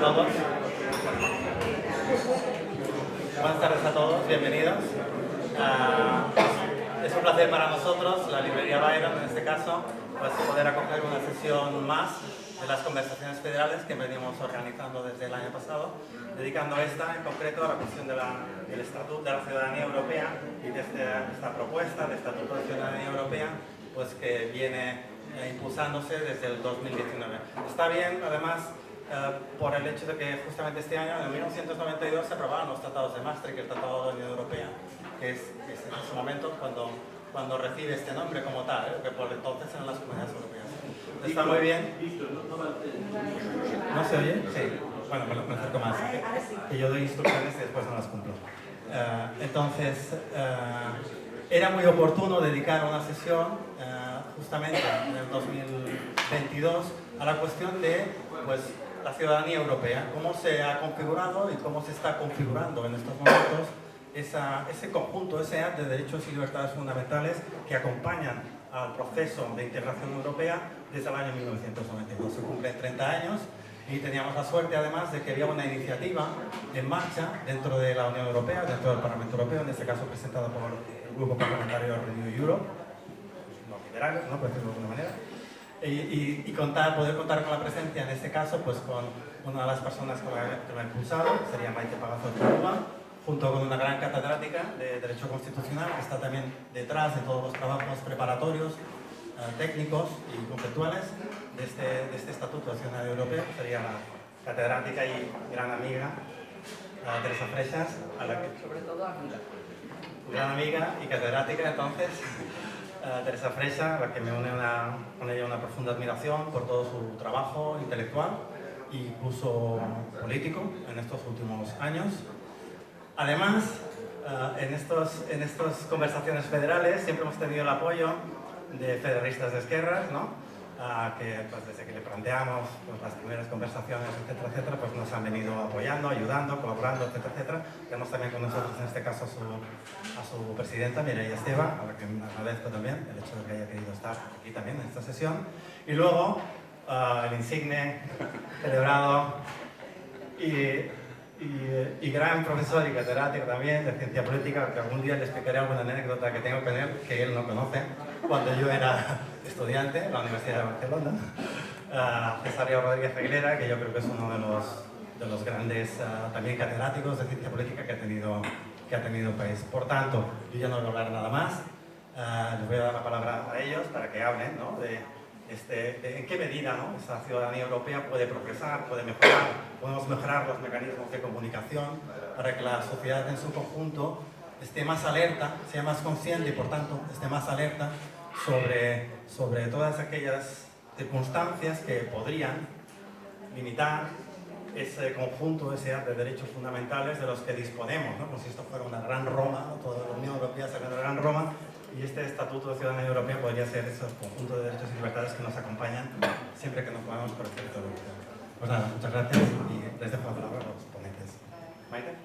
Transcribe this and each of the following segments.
todos. Buenas tardes a todos, bienvenidos. Es un placer para nosotros, la librería Byron en este caso, pues poder acoger una sesión más de las conversaciones federales que venimos organizando desde el año pasado, dedicando esta en concreto a la cuestión del Estatuto de la Ciudadanía Europea y de esta propuesta de Estatuto de Ciudadanía Europea, pues que viene impulsándose desde el 2019. Está bien, además, por el hecho de que justamente este año, en 1992, se aprobaron los tratados de Maastricht, el Tratado de la Unión Europea, que es en ese momento cuando recibe este nombre como tal, que por entonces eran las comunidades europeas. Está muy bien. ¿No se oye? Sí. Bueno, me acerco más. Que yo doy instrucciones y después no las cumplo. Entonces, era muy oportuno dedicar una sesión justamente en el 2022 a la cuestión de pues, la ciudadanía europea, cómo se ha configurado y cómo se está configurando en estos momentos ese conjunto, ese arte de derechos y libertades fundamentales que acompañan al proceso de integración europea desde el año 1992. Se cumplen 30 años y teníamos la suerte además de que había una iniciativa en marcha dentro de la Unión Europea, dentro del Parlamento Europeo, en este caso presentada por el grupo parlamentario Renew Europe, los liberales, ¿no? Por decirlo de alguna manera, y poder contar con la presencia en este caso pues con una de las personas que lo ha impulsado, sería Maite Pagazo de Cuba, junto con una gran catedrática de Derecho Constitucional que está también detrás de todos los trabajos preparatorios, técnicos y conceptuales de este Estatuto de Ciudadanía Europea, que sería la catedrática y gran amiga Teresa Freixas, a la que, sobre todo amiga. Gran amiga y catedrática, entonces, Teresa Freixas, a la que me une con ella una profunda admiración por todo su trabajo intelectual e incluso político en estos últimos años. Además, en estas conversaciones federales siempre hemos tenido el apoyo de federalistas de esquerras, ¿no? Que pues, desde que le planteamos pues, las primeras conversaciones, etcétera, etcétera, pues nos han venido apoyando, ayudando, colaborando, etcétera, etcétera. Tenemos también con nosotros en este caso a su presidenta, Mireia Esteva, a la que me agradezco también el hecho de que haya querido estar aquí también en esta sesión. Y luego, el insigne, celebrado y gran profesor y catedrático también de ciencia política, que algún día le explicaré alguna anécdota que tengo con él, que él no conoce, cuando yo era estudiante en la Universidad de Barcelona, Cesario Rodríguez Aguilera, que yo creo que es uno de los grandes también catedráticos de ciencia política que ha tenido el país. Por tanto, yo ya no voy a hablar nada más, les voy a dar la palabra a ellos para que hablen, ¿no? de en qué medida, ¿no? Esa ciudadanía europea puede progresar, puede mejorar, podemos mejorar los mecanismos de comunicación para que la sociedad en su conjunto esté más alerta, sea más consciente y por tanto esté más alerta sobre todas aquellas circunstancias que podrían limitar ese conjunto, ese arte de derechos fundamentales de los que disponemos, ¿no? Como si esto fuera una gran Roma, ¿no? Toda la Unión Europea sería una gran Roma. Y este Estatuto de Ciudadanía Europea podría ser esos conjuntos de derechos y libertades que nos acompañan siempre que nos movemos por el territorio europeo. Pues nada, muchas gracias y les dejo la palabra a los ponentes. Maite.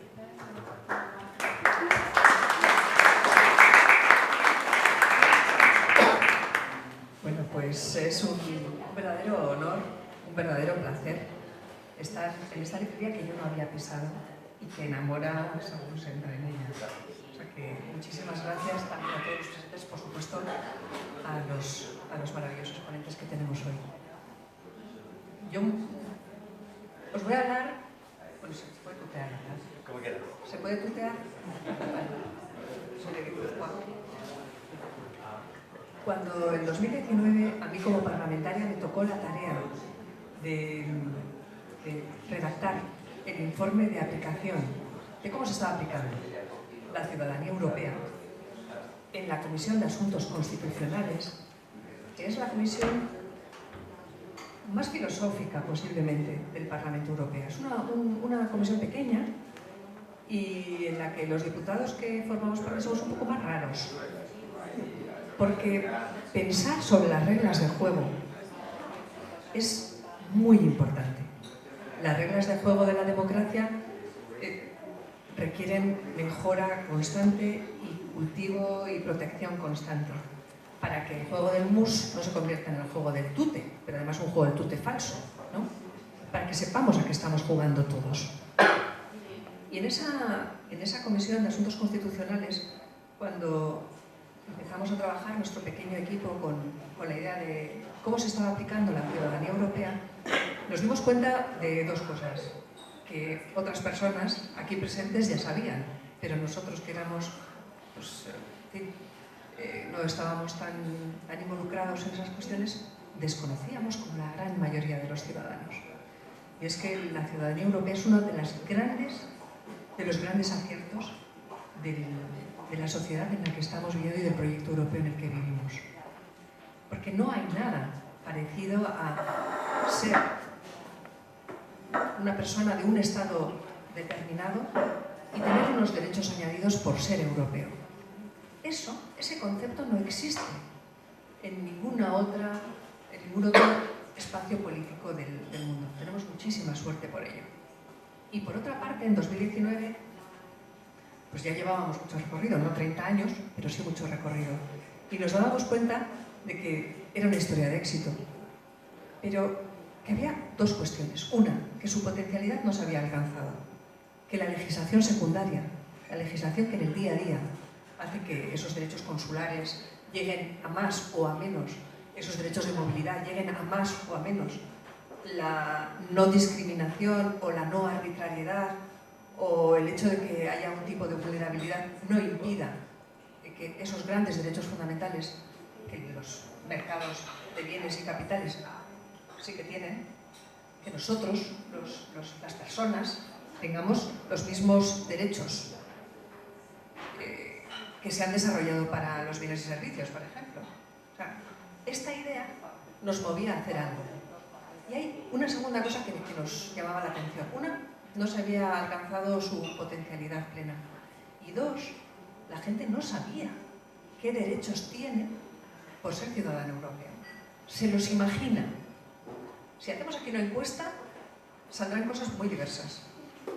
Bueno, pues es un verdadero honor, un verdadero placer estar en esta librería que yo no había pisado y que enamora según se entra en ella. Muchísimas gracias también a todos los presentes, por supuesto, a los maravillosos ponentes que tenemos hoy. Yo os voy a hablar... Bueno, se puede tutear, ¿verdad? Como quieras. ¿Se puede tutear? Vale. Soy de Guipúzcoa. Cuando en 2019 a mí como parlamentaria me tocó la tarea de redactar el informe de aplicación, de cómo se estaba aplicando la ciudadanía europea en la Comisión de Asuntos Constitucionales, que es la comisión más filosófica posiblemente del Parlamento Europeo. Es una comisión pequeña y en la que los diputados que formamos parte somos un poco más raros, porque pensar sobre las reglas de juego es muy importante. Las reglas de juego de la democracia requieren mejora constante y cultivo y protección constante para que el juego del mus no se convierta en el juego del tute, pero además un juego del tute falso, ¿no? para que sepamos a qué estamos jugando todos. Y en esa Comisión de Asuntos Constitucionales, cuando empezamos a trabajar nuestro pequeño equipo con la idea de cómo se estaba aplicando la ciudadanía europea, nos dimos cuenta de dos cosas que otras personas aquí presentes ya sabían, pero nosotros que éramos, pues, no estábamos tan involucrados en esas cuestiones, desconocíamos como la gran mayoría de los ciudadanos. Y es que la ciudadanía europea es uno de los grandes aciertos de la sociedad en la que estamos viviendo y del proyecto europeo en el que vivimos. Porque no hay nada parecido a ser una persona de un Estado determinado y tener unos derechos añadidos por ser europeo. Ese concepto no existe en ningún otro espacio político del mundo. Tenemos muchísima suerte por ello. Y por otra parte, en 2019, pues ya llevábamos mucho recorrido, no 30 años, pero sí mucho recorrido. Y nos dábamos cuenta de que era una historia de éxito. Pero que había dos cuestiones. Una, que su potencialidad no se había alcanzado. Que la legislación secundaria, la legislación que en el día a día hace que esos derechos consulares lleguen a más o a menos, esos derechos de movilidad lleguen a más o a menos, la no discriminación o la no arbitrariedad o el hecho de que haya un tipo de vulnerabilidad no impida que esos grandes derechos fundamentales que los mercados de bienes y capitales sí que tienen, que nosotros, las personas, tengamos los mismos derechos que se han desarrollado para los bienes y servicios, por ejemplo. O sea, esta idea nos movía a hacer algo. Y hay una segunda cosa que nos llamaba la atención. Una, no se había alcanzado su potencialidad plena. Y dos, la gente no sabía qué derechos tiene por ser ciudadano europeo. Se los imagina. Si hacemos aquí una encuesta, saldrán cosas muy diversas.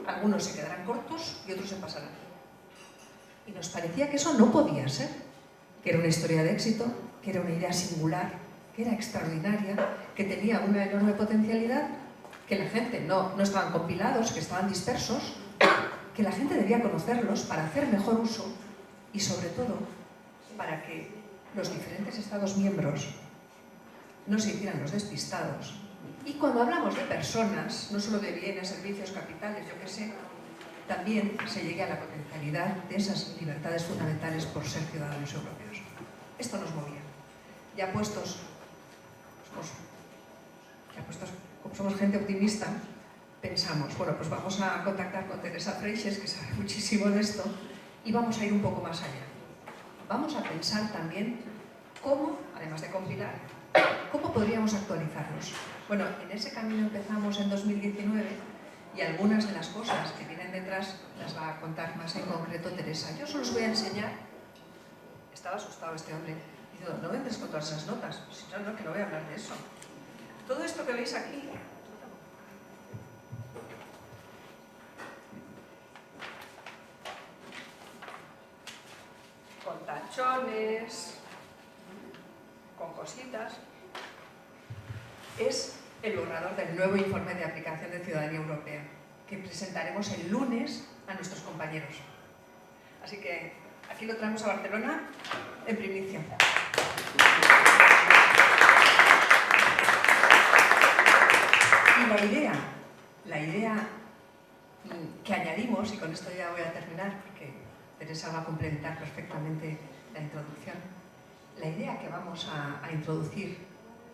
Algunos se quedarán cortos y otros se pasarán. Y nos parecía que eso no podía ser, que era una historia de éxito, que era una idea singular, que era extraordinaria, que tenía una enorme potencialidad, que la gente no estaban compilados, que estaban dispersos, que la gente debía conocerlos para hacer mejor uso y, sobre todo, para que los diferentes Estados miembros no se hicieran los despistados. Y cuando hablamos de personas, no solo de bienes, servicios, capitales, yo qué sé, también se llegue a la potencialidad de esas libertades fundamentales por ser ciudadanos europeos. Esto nos movía. Ya puestos, como somos gente optimista, pensamos, bueno, pues vamos a contactar con Teresa Freixes, que sabe muchísimo de esto, y vamos a ir un poco más allá. Vamos a pensar también cómo, además de compilar, cómo podríamos actualizarlos. Bueno, en ese camino empezamos en 2019 y algunas de las cosas que vienen detrás las va a contar más en concreto Teresa. Yo solo os voy a enseñar. Estaba asustado este hombre. Diciendo, no entres con todas esas notas. Si no, que no voy a hablar de eso. Todo esto que veis aquí con tachones, con cositas, es el borrador del nuevo informe de aplicación de Ciudadanía Europea, que presentaremos el lunes a nuestros compañeros. Así que aquí lo traemos a Barcelona en primicia. Y la idea que añadimos, y con esto ya voy a terminar, porque Teresa va a complementar perfectamente la introducción, la idea que vamos a introducir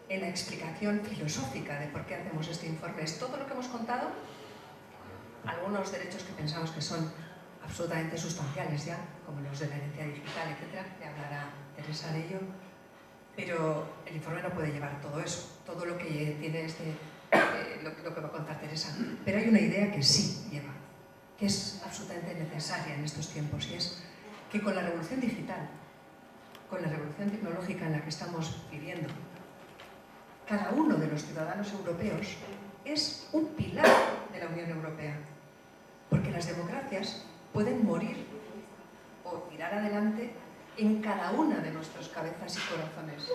en la explicación filosófica de por qué hacemos este informe es todo lo que hemos contado, algunos derechos que pensamos que son absolutamente sustanciales ya, como los de la herencia digital, etc. Ya hablará Teresa de ello, pero el informe no puede llevar todo eso, todo lo que tiene lo que va a contar Teresa. Pero hay una idea que sí lleva, que es absolutamente necesaria en estos tiempos, y es que con la revolución digital, con la revolución tecnológica en la que estamos viviendo, cada uno de los ciudadanos europeos es un pilar de la Unión Europea, porque las democracias pueden morir o tirar adelante en cada una de nuestras cabezas y corazones.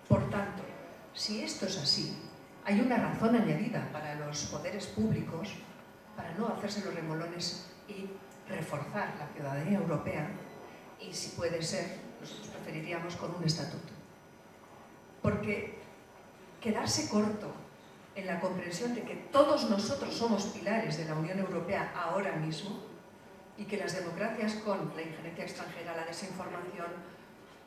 Por tanto, si esto es así, hay una razón añadida para los poderes públicos para no hacerse los remolones y reforzar la ciudadanía europea, y si puede ser, nosotros preferiríamos con un estatuto. Porque quedarse corto en la comprensión de que todos nosotros somos pilares de la Unión Europea ahora mismo, y que las democracias, con la injerencia extranjera, la desinformación,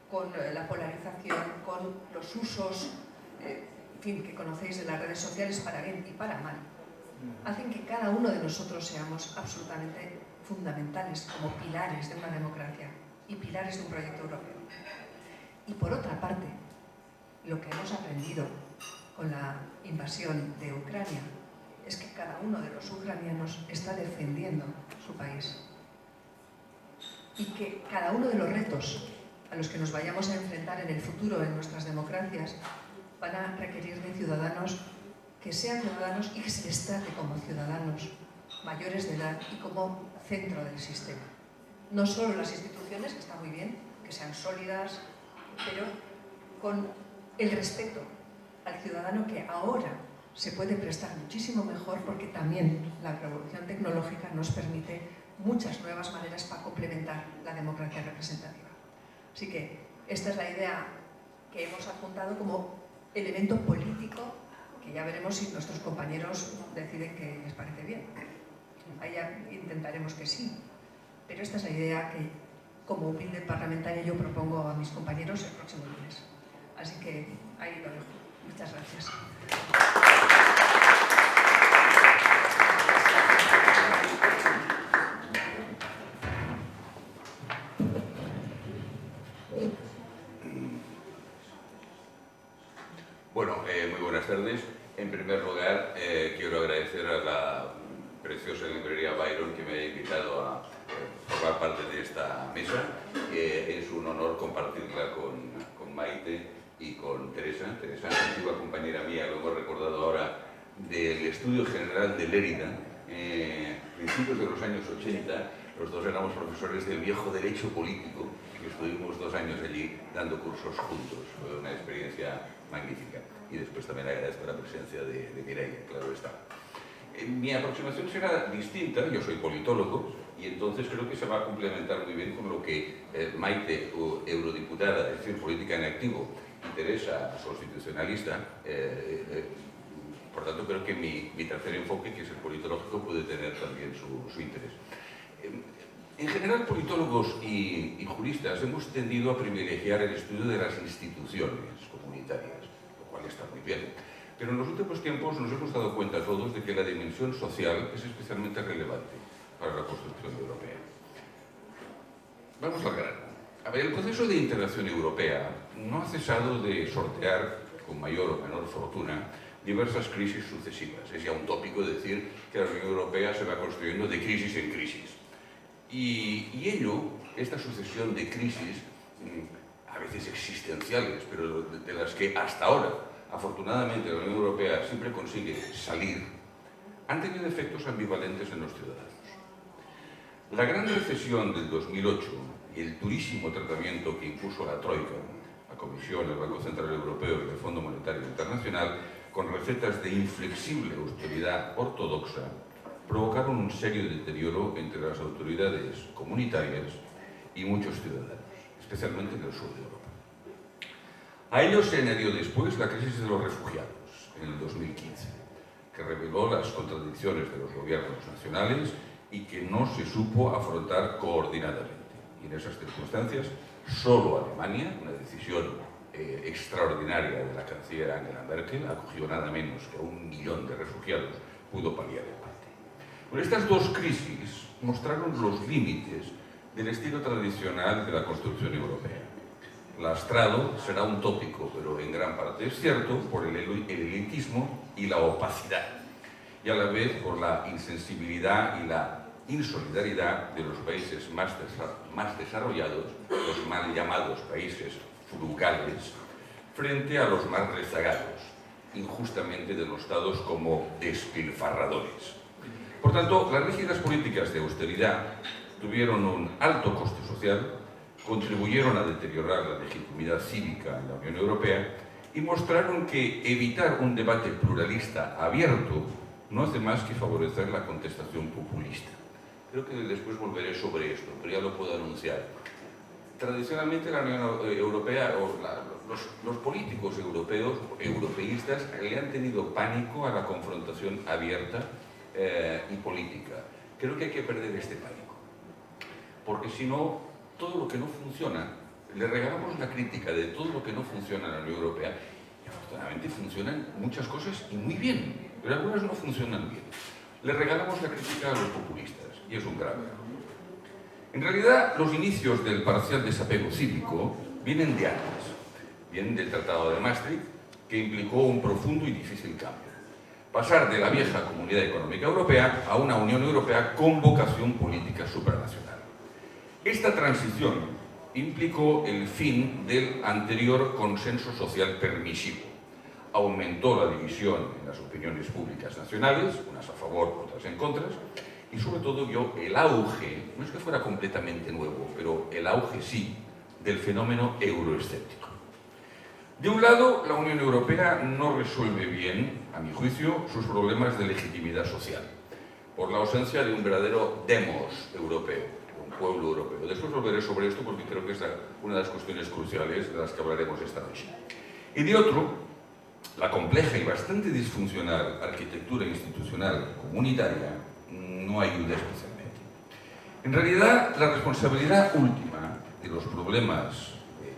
con la polarización, con los usos en fin, que conocéis de las redes sociales para bien y para mal, hacen que cada uno de nosotros seamos absolutamente fundamentales como pilares de una democracia y pilares de un proyecto europeo. Y por otra parte, lo que hemos aprendido con la invasión de Ucrania es que cada uno de los ucranianos está defendiendo su país, y que cada uno de los retos a los que nos vayamos a enfrentar en el futuro en nuestras democracias van a requerir de ciudadanos que sean ciudadanos y que se les trate como ciudadanos mayores de edad y como centro del sistema. No solo las instituciones, que está muy bien, que sean sólidas, pero con el respeto al ciudadano, que ahora se puede prestar muchísimo mejor, porque también la revolución tecnológica nos permite muchas nuevas maneras para complementar la democracia representativa. Así que esta es la idea que hemos apuntado como elemento político, que ya veremos si nuestros compañeros deciden que les parece bien. Ahí ya intentaremos que sí, pero esta es la idea que, como humilde parlamentaria, yo propongo a mis compañeros el próximo lunes. Así que ahí lo dejo. Muchas gracias. Bueno, muy buenas tardes. En primer lugar, quiero agradecer a la preciosa librería Byron que me ha invitado a formar parte de esta mesa. Es un honor compartirla con Maite y con Teresa. Teresa, antigua compañera mía, lo hemos recordado ahora, del Estudio General de Lérida, principios de los años 80. Los dos éramos profesores del viejo derecho político, que estuvimos 2 años allí dando cursos juntos. Fue una experiencia magnífica. Y después también agradezco la presencia de Mireia, claro está. Mi aproximación será distinta. Yo soy politólogo y entonces creo que se va a complementar muy bien con lo que Maite, eurodiputada, es decir, política en activo, y Teresa, constitucionalista. Por tanto, creo que mi tercer enfoque, que es el politológico, puede tener también su interés. En general, politólogos y juristas hemos tendido a privilegiar el estudio de las instituciones comunitarias, lo cual está muy bien. Pero en los últimos tiempos nos hemos dado cuenta todos de que la dimensión social es especialmente relevante para la construcción europea. Vamos al grano. A ver, el proceso de integración europea no ha cesado de sortear, con mayor o menor fortuna, diversas crisis sucesivas. Es ya un tópico decir que la Unión Europea se va construyendo de crisis en crisis. Y ello, esta sucesión de crisis, a veces existenciales, pero de las que hasta ahora, afortunadamente, la Unión Europea siempre consigue salir, han tenido efectos ambivalentes en los ciudadanos. La gran recesión del 2008 y el durísimo tratamiento que impuso la Troika, la Comisión, el Banco Central Europeo y el Fondo Monetario Internacional, con recetas de inflexible austeridad ortodoxa, provocaron un serio deterioro entre las autoridades comunitarias y muchos ciudadanos, especialmente en el sur de Europa. A ello se añadió después la crisis de los refugiados, en el 2015, que reveló las contradicciones de los gobiernos nacionales y que no se supo afrontar coordinadamente. Y en esas circunstancias, solo Alemania, una decisión extraordinaria de la canciller Angela Merkel, acogió nada menos que a 1 millón de refugiados, pudo paliar el parte. Bueno, estas dos crisis mostraron los límites del estilo tradicional de la construcción europea. Lastrado será un tópico, pero en gran parte es cierto, por el elitismo y la opacidad, y a la vez por la insensibilidad y la insolidaridad de los países más desarrollados, los mal llamados países frugales, frente a los más rezagados, injustamente denostados como despilfarradores. Por tanto, las rígidas políticas de austeridad tuvieron un alto coste social, contribuyeron a deteriorar la legitimidad cívica en la Unión Europea y mostraron que evitar un debate pluralista abierto no hace más que favorecer la contestación populista. Creo que después volveré sobre esto, pero ya lo puedo anunciar. Tradicionalmente la Unión Europea, o los políticos europeos, europeístas, le han tenido pánico a la confrontación abierta y política. Creo que hay que perder este pánico, porque si no, todo lo que no funciona, le regalamos la crítica de todo lo que no funciona en la Unión Europea, y afortunadamente funcionan muchas cosas y muy bien, pero algunas no funcionan bien. Le regalamos la crítica a los populistas, y es un grave error. En realidad, los inicios del parcial desapego cívico vienen de antes. Vienen del Tratado de Maastricht, que implicó un profundo y difícil cambio. Pasar de la vieja Comunidad Económica Europea a una Unión Europea con vocación política supranacional. Esta transición implicó el fin del anterior consenso social permisivo. Aumentó la división en las opiniones públicas nacionales, unas a favor, otras en contra, y sobre todo vio el auge, no es que fuera completamente nuevo, pero el auge sí, del fenómeno euroescéptico. De un lado, la Unión Europea no resuelve bien, a mi juicio, sus problemas de legitimidad social, por la ausencia de un verdadero demos europeo, un pueblo europeo. Después volveré sobre esto porque creo que es una de las cuestiones cruciales de las que hablaremos esta noche. Y de otro, la compleja y bastante disfuncional arquitectura institucional comunitaria no ayuda especialmente. En realidad, la responsabilidad última de los problemas de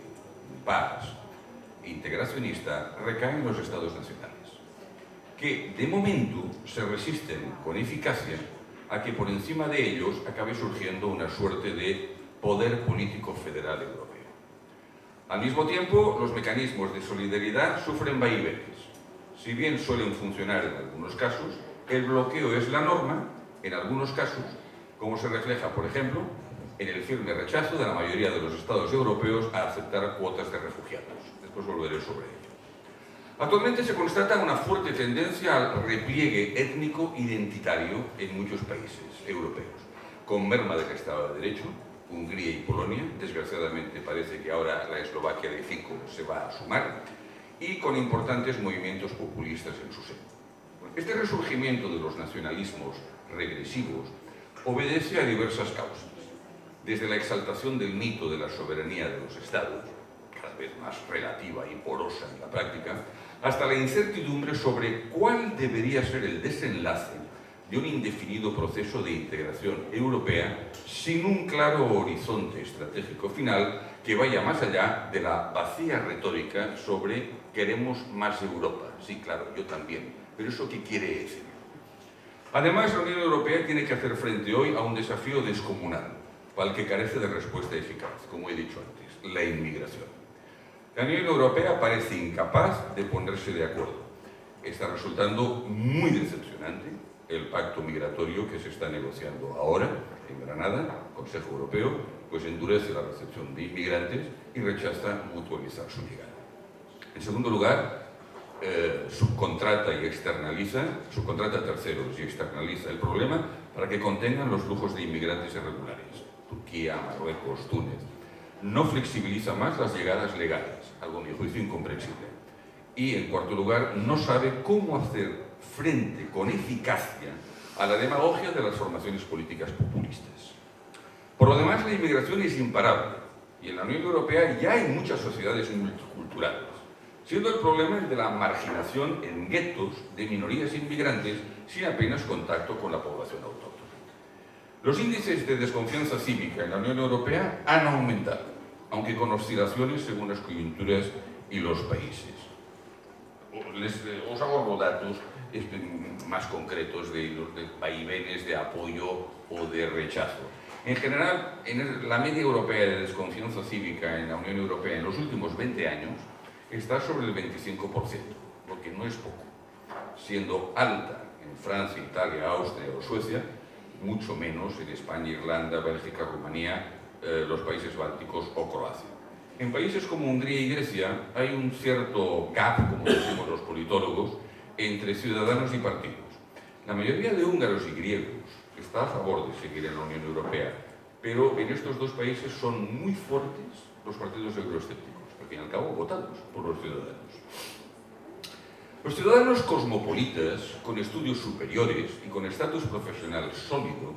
paz e integracionista recae en los Estados nacionales, que de momento se resisten con eficacia a que por encima de ellos acabe surgiendo una suerte de poder político federal europeo. Al mismo tiempo, los mecanismos de solidaridad sufren vaivenes. Si bien suelen funcionar en algunos casos, el bloqueo es la norma en algunos casos, como se refleja, por ejemplo, en el firme rechazo de la mayoría de los Estados europeos a aceptar cuotas de refugiados. Después volveré sobre ello. Actualmente se constata una fuerte tendencia al repliegue étnico identitario en muchos países europeos, con merma del Estado de Derecho, Hungría y Polonia, desgraciadamente parece que ahora la Eslovaquia de Fico se va a sumar, y con importantes movimientos populistas en su seno. Este resurgimiento de los nacionalismos regresivos obedece a diversas causas, desde la exaltación del mito de la soberanía de los estados, cada vez más relativa y porosa en la práctica, hasta la incertidumbre sobre cuál debería ser el desenlace de un indefinido proceso de integración europea sin un claro horizonte estratégico final que vaya más allá de la vacía retórica sobre queremos más Europa. Sí, claro, yo también. Pero ¿eso qué quiere decir? Además, la Unión Europea tiene que hacer frente hoy a un desafío descomunal, para el que carece de respuesta eficaz, como he dicho antes, la inmigración. La Unión Europea parece incapaz de ponerse de acuerdo. Está resultando muy decepcionante el pacto migratorio que se está negociando ahora en Granada, Consejo Europeo, pues endurece la recepción de inmigrantes y rechaza mutualizar su llegada. En segundo lugar, subcontrata a terceros y externaliza el problema para que contengan los flujos de inmigrantes irregulares. Turquía, Marruecos, Túnez. No flexibiliza más las llegadas legales, algo a mi juicio incomprensible. Y, en cuarto lugar, no sabe cómo hacer frente con eficacia a la demagogia de las formaciones políticas populistas. Por lo demás, la inmigración es imparable y en la Unión Europea ya hay muchas sociedades multiculturales, siendo el problema el de la marginación en guetos de minorías inmigrantes sin apenas contacto con la población autóctona. Los índices de desconfianza cívica en la Unión Europea han aumentado, aunque con oscilaciones según las coyunturas y los países. Os hago datos más concretos de vaivenes de apoyo o de rechazo. En general, en la media europea de desconfianza cívica en la Unión Europea en los últimos 20 años está sobre el 25%, lo que no es poco, siendo alta en Francia, Italia, Austria o Suecia, mucho menos en España, Irlanda, Bélgica, Rumanía, los países bálticos o Croacia. En países como Hungría y Grecia hay un cierto gap, como decimos los politólogos, entre ciudadanos y partidos. La mayoría de húngaros y griegos está a favor de seguir en la Unión Europea, pero en estos dos países son muy fuertes los partidos euroescépticos. al fin y al cabo votados por los ciudadanos. Los ciudadanos cosmopolitas, con estudios superiores y con estatus profesional sólido,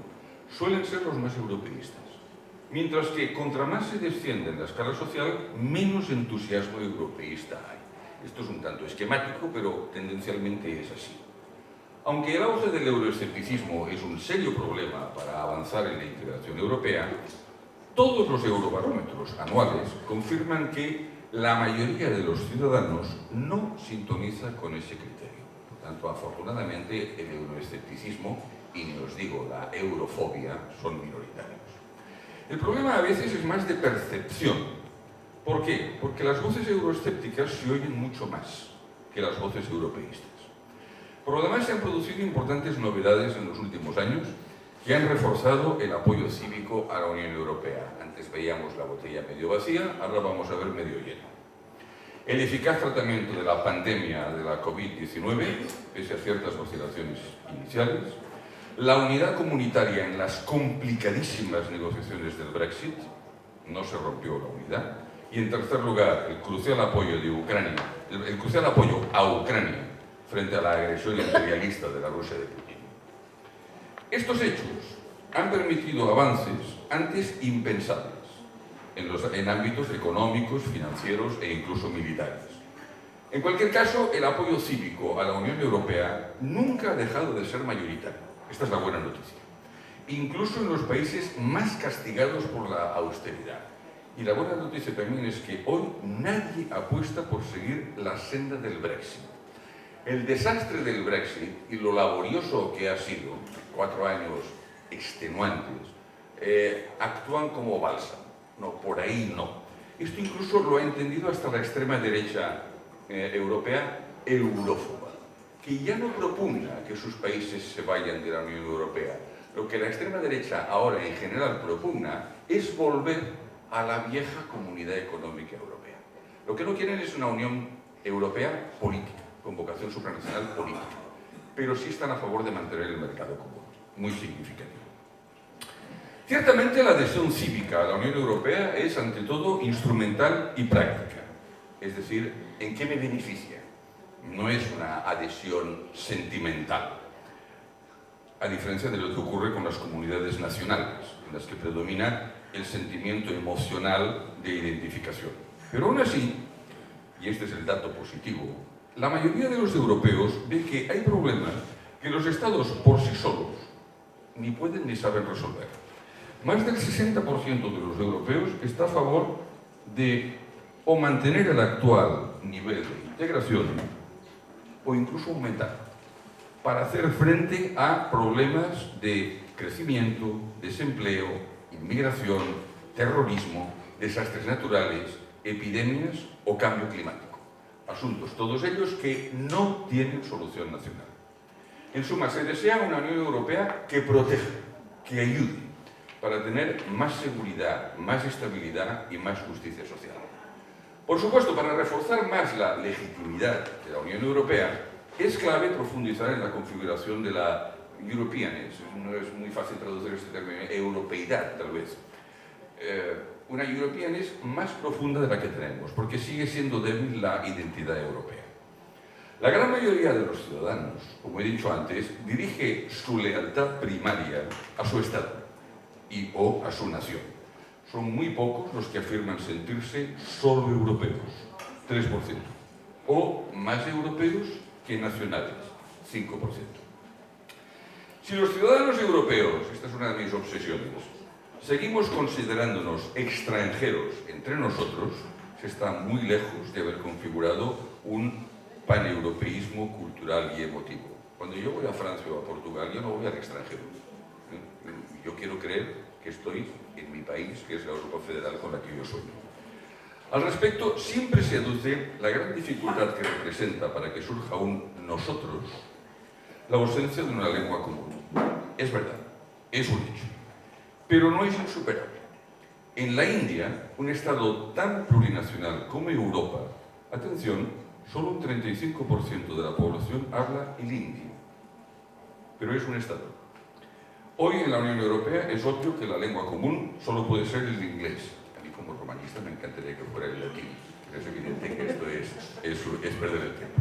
suelen ser los más europeístas, mientras que contra más se desciende en la escala social, menos entusiasmo europeísta hay. Esto es un tanto esquemático, pero tendencialmente es así. Aunque el auge del euroescepticismo es un serio problema para avanzar en la integración europea, todos los eurobarómetros anuales confirman que la mayoría de los ciudadanos no sintoniza con ese criterio. Por tanto, afortunadamente, el euroescepticismo, y ni os digo la eurofobia, son minoritarios. El problema a veces es más de percepción. ¿Por qué? Porque las voces euroescépticas se oyen mucho más que las voces europeístas. Por lo demás, se han producido importantes novedades en los últimos años que han reforzado el apoyo cívico a la Unión Europea. Antes veíamos la botella medio vacía, ahora vamos a ver medio llena. El eficaz tratamiento de la pandemia de la COVID-19, pese a ciertas oscilaciones iniciales, la unidad comunitaria en las complicadísimas negociaciones del Brexit, no se rompió la unidad, y en tercer lugar, el crucial apoyo de Ucrania, el crucial apoyo a Ucrania frente a la agresión imperialista de la Rusia de Putin. Estos hechos han permitido avances antes impensables en ámbitos económicos, financieros e incluso militares. En cualquier caso, el apoyo cívico a la Unión Europea nunca ha dejado de ser mayoritario. Esta es la buena noticia. Incluso en los países más castigados por la austeridad. Y la buena noticia también es que hoy nadie apuesta por seguir la senda del Brexit. El desastre del Brexit y lo laborioso que ha sido, 4 años extenuantes, actúan como bálsamo. No, por ahí no. Esto incluso lo ha entendido hasta la extrema derecha europea eurófoba, que ya no propugna que sus países se vayan de la Unión Europea. Lo que la extrema derecha ahora en general propugna es volver a la vieja comunidad económica europea. Lo que no quieren es una Unión Europea política, con vocación supranacional política, pero sí están a favor de mantener el mercado común, muy significativo. Ciertamente la adhesión cívica a la Unión Europea es ante todo instrumental y práctica, es decir, ¿en qué me beneficia? No es una adhesión sentimental, a diferencia de lo que ocurre con las comunidades nacionales, en las que predomina el sentimiento emocional de identificación. Pero aún así, y este es el dato positivo, la mayoría de los europeos ve que hay problemas que los estados por sí solos ni pueden ni saben resolver. Más del 60% de los europeos está a favor de o mantener el actual nivel de integración o incluso aumentar, para hacer frente a problemas de crecimiento, desempleo, inmigración, terrorismo, desastres naturales, epidemias o cambio climático. Asuntos, todos ellos que no tienen solución nacional. En suma, se desea una Unión Europea que proteja, que ayude, para tener más seguridad, más estabilidad y más justicia social. Por supuesto, para reforzar más la legitimidad de la Unión Europea, es clave profundizar en la configuración de la Europeanness. No es muy fácil traducir este término, europeidad tal vez. Una Europeanness más profunda de la que tenemos, porque sigue siendo débil la identidad europea. La gran mayoría de los ciudadanos, como he dicho antes, dirige su lealtad primaria a su Estado y o a su nación. Son muy pocos los que afirman sentirse solo europeos, 3%, o más europeos que nacionales, 5%. Si los ciudadanos europeos, esta es una de mis obsesiones, seguimos considerándonos extranjeros entre nosotros, se está muy lejos de haber configurado un paneuropeísmo cultural y emotivo. Cuando yo voy a Francia o a Portugal, yo no voy al extranjero. Yo quiero creer que estoy en mi país, que es la Europa federal con la que yo sueño. Al respecto, siempre se aduce la gran dificultad que representa para que surja un nosotros la ausencia de una lengua común. Es verdad, es un hecho, pero no es insuperable. En la India, un estado tan plurinacional como Europa, atención, solo un 35% de la población habla el hindi, pero es un estado. Hoy en la Unión Europea es obvio que la lengua común solo puede ser el inglés. A mí como romanista me encantaría que fuera el latín, Es evidente que esto es perder el tiempo.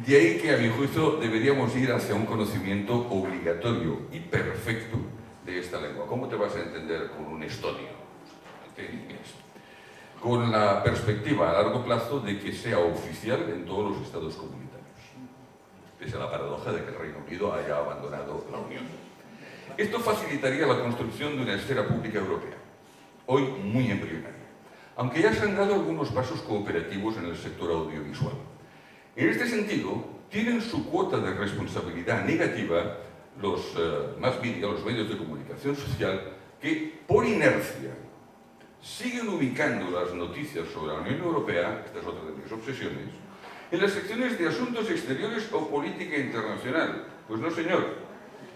De ahí que, a mi juicio, deberíamos ir hacia un conocimiento obligatorio y perfecto de esta lengua. ¿Cómo te vas a entender con un estonio? Con la perspectiva a largo plazo de que sea oficial en todos los estados comunitarios, pese a la paradoja de que el Reino Unido haya abandonado la Unión. Esto facilitaría la construcción de una esfera pública europea, hoy muy embrionaria, aunque ya se han dado algunos pasos cooperativos en el sector audiovisual. En este sentido, tienen su cuota de responsabilidad negativa los mass media, los medios de comunicación social, que por inercia siguen ubicando las noticias sobre la Unión Europea, esta es otra de mis obsesiones, en las secciones de asuntos exteriores o política internacional. Pues no, señor,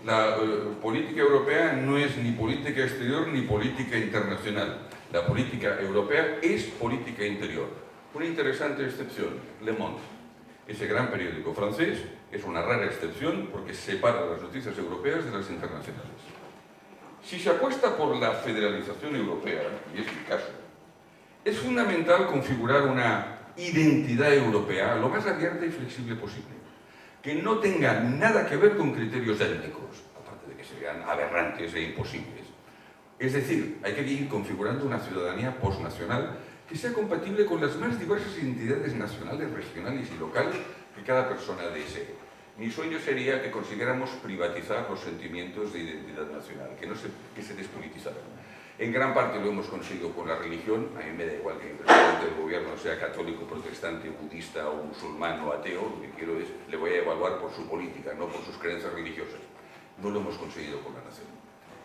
la política europea no es ni política exterior ni política internacional. La política europea es política interior. Una interesante excepción, Le Monde. Ese gran periódico francés es una rara excepción porque separa las noticias europeas de las internacionales. Si se apuesta por la federalización europea, y es mi caso, es fundamental configurar una identidad europea lo más abierta y flexible posible, que no tenga nada que ver con criterios étnicos, aparte de que serían aberrantes e imposibles. Es decir, hay que ir configurando una ciudadanía postnacional que sea compatible con las más diversas identidades nacionales, regionales y locales que cada persona desee. Mi sueño sería que consiguiéramos privatizar los sentimientos de identidad nacional, que se despolitizaran. En gran parte lo hemos conseguido con la religión. A mí me da igual que el presidente del gobierno sea católico, protestante, budista o musulmán o ateo. Lo que quiero es, le voy a evaluar por su política, no por sus creencias religiosas. No lo hemos conseguido con la nación.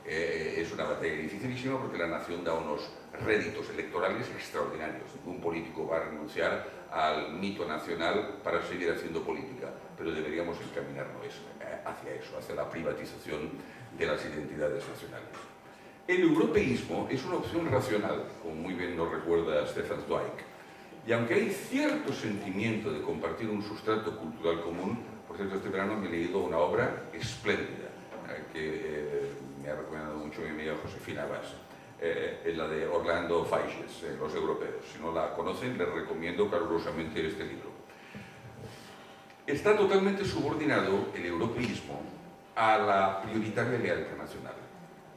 Es una batalla dificilísima porque la nación da unos réditos electorales extraordinarios. Un político va a renunciar al mito nacional para seguir haciendo política, pero deberíamos encaminarnos hacia eso, hacia la privatización de las identidades nacionales. El europeísmo es una opción racional, como muy bien nos recuerda Stefan Zweig, y aunque hay cierto sentimiento de compartir un sustrato cultural común, por cierto, este verano me he leído una obra espléndida que me ha recomendado mucho mi amiga Josefina Bas, la de Orlando Feixes, Los Europeos. Si no la conocen, les recomiendo calurosamente este libro. Está totalmente subordinado el europeísmo a la prioritaria lealtad nacional.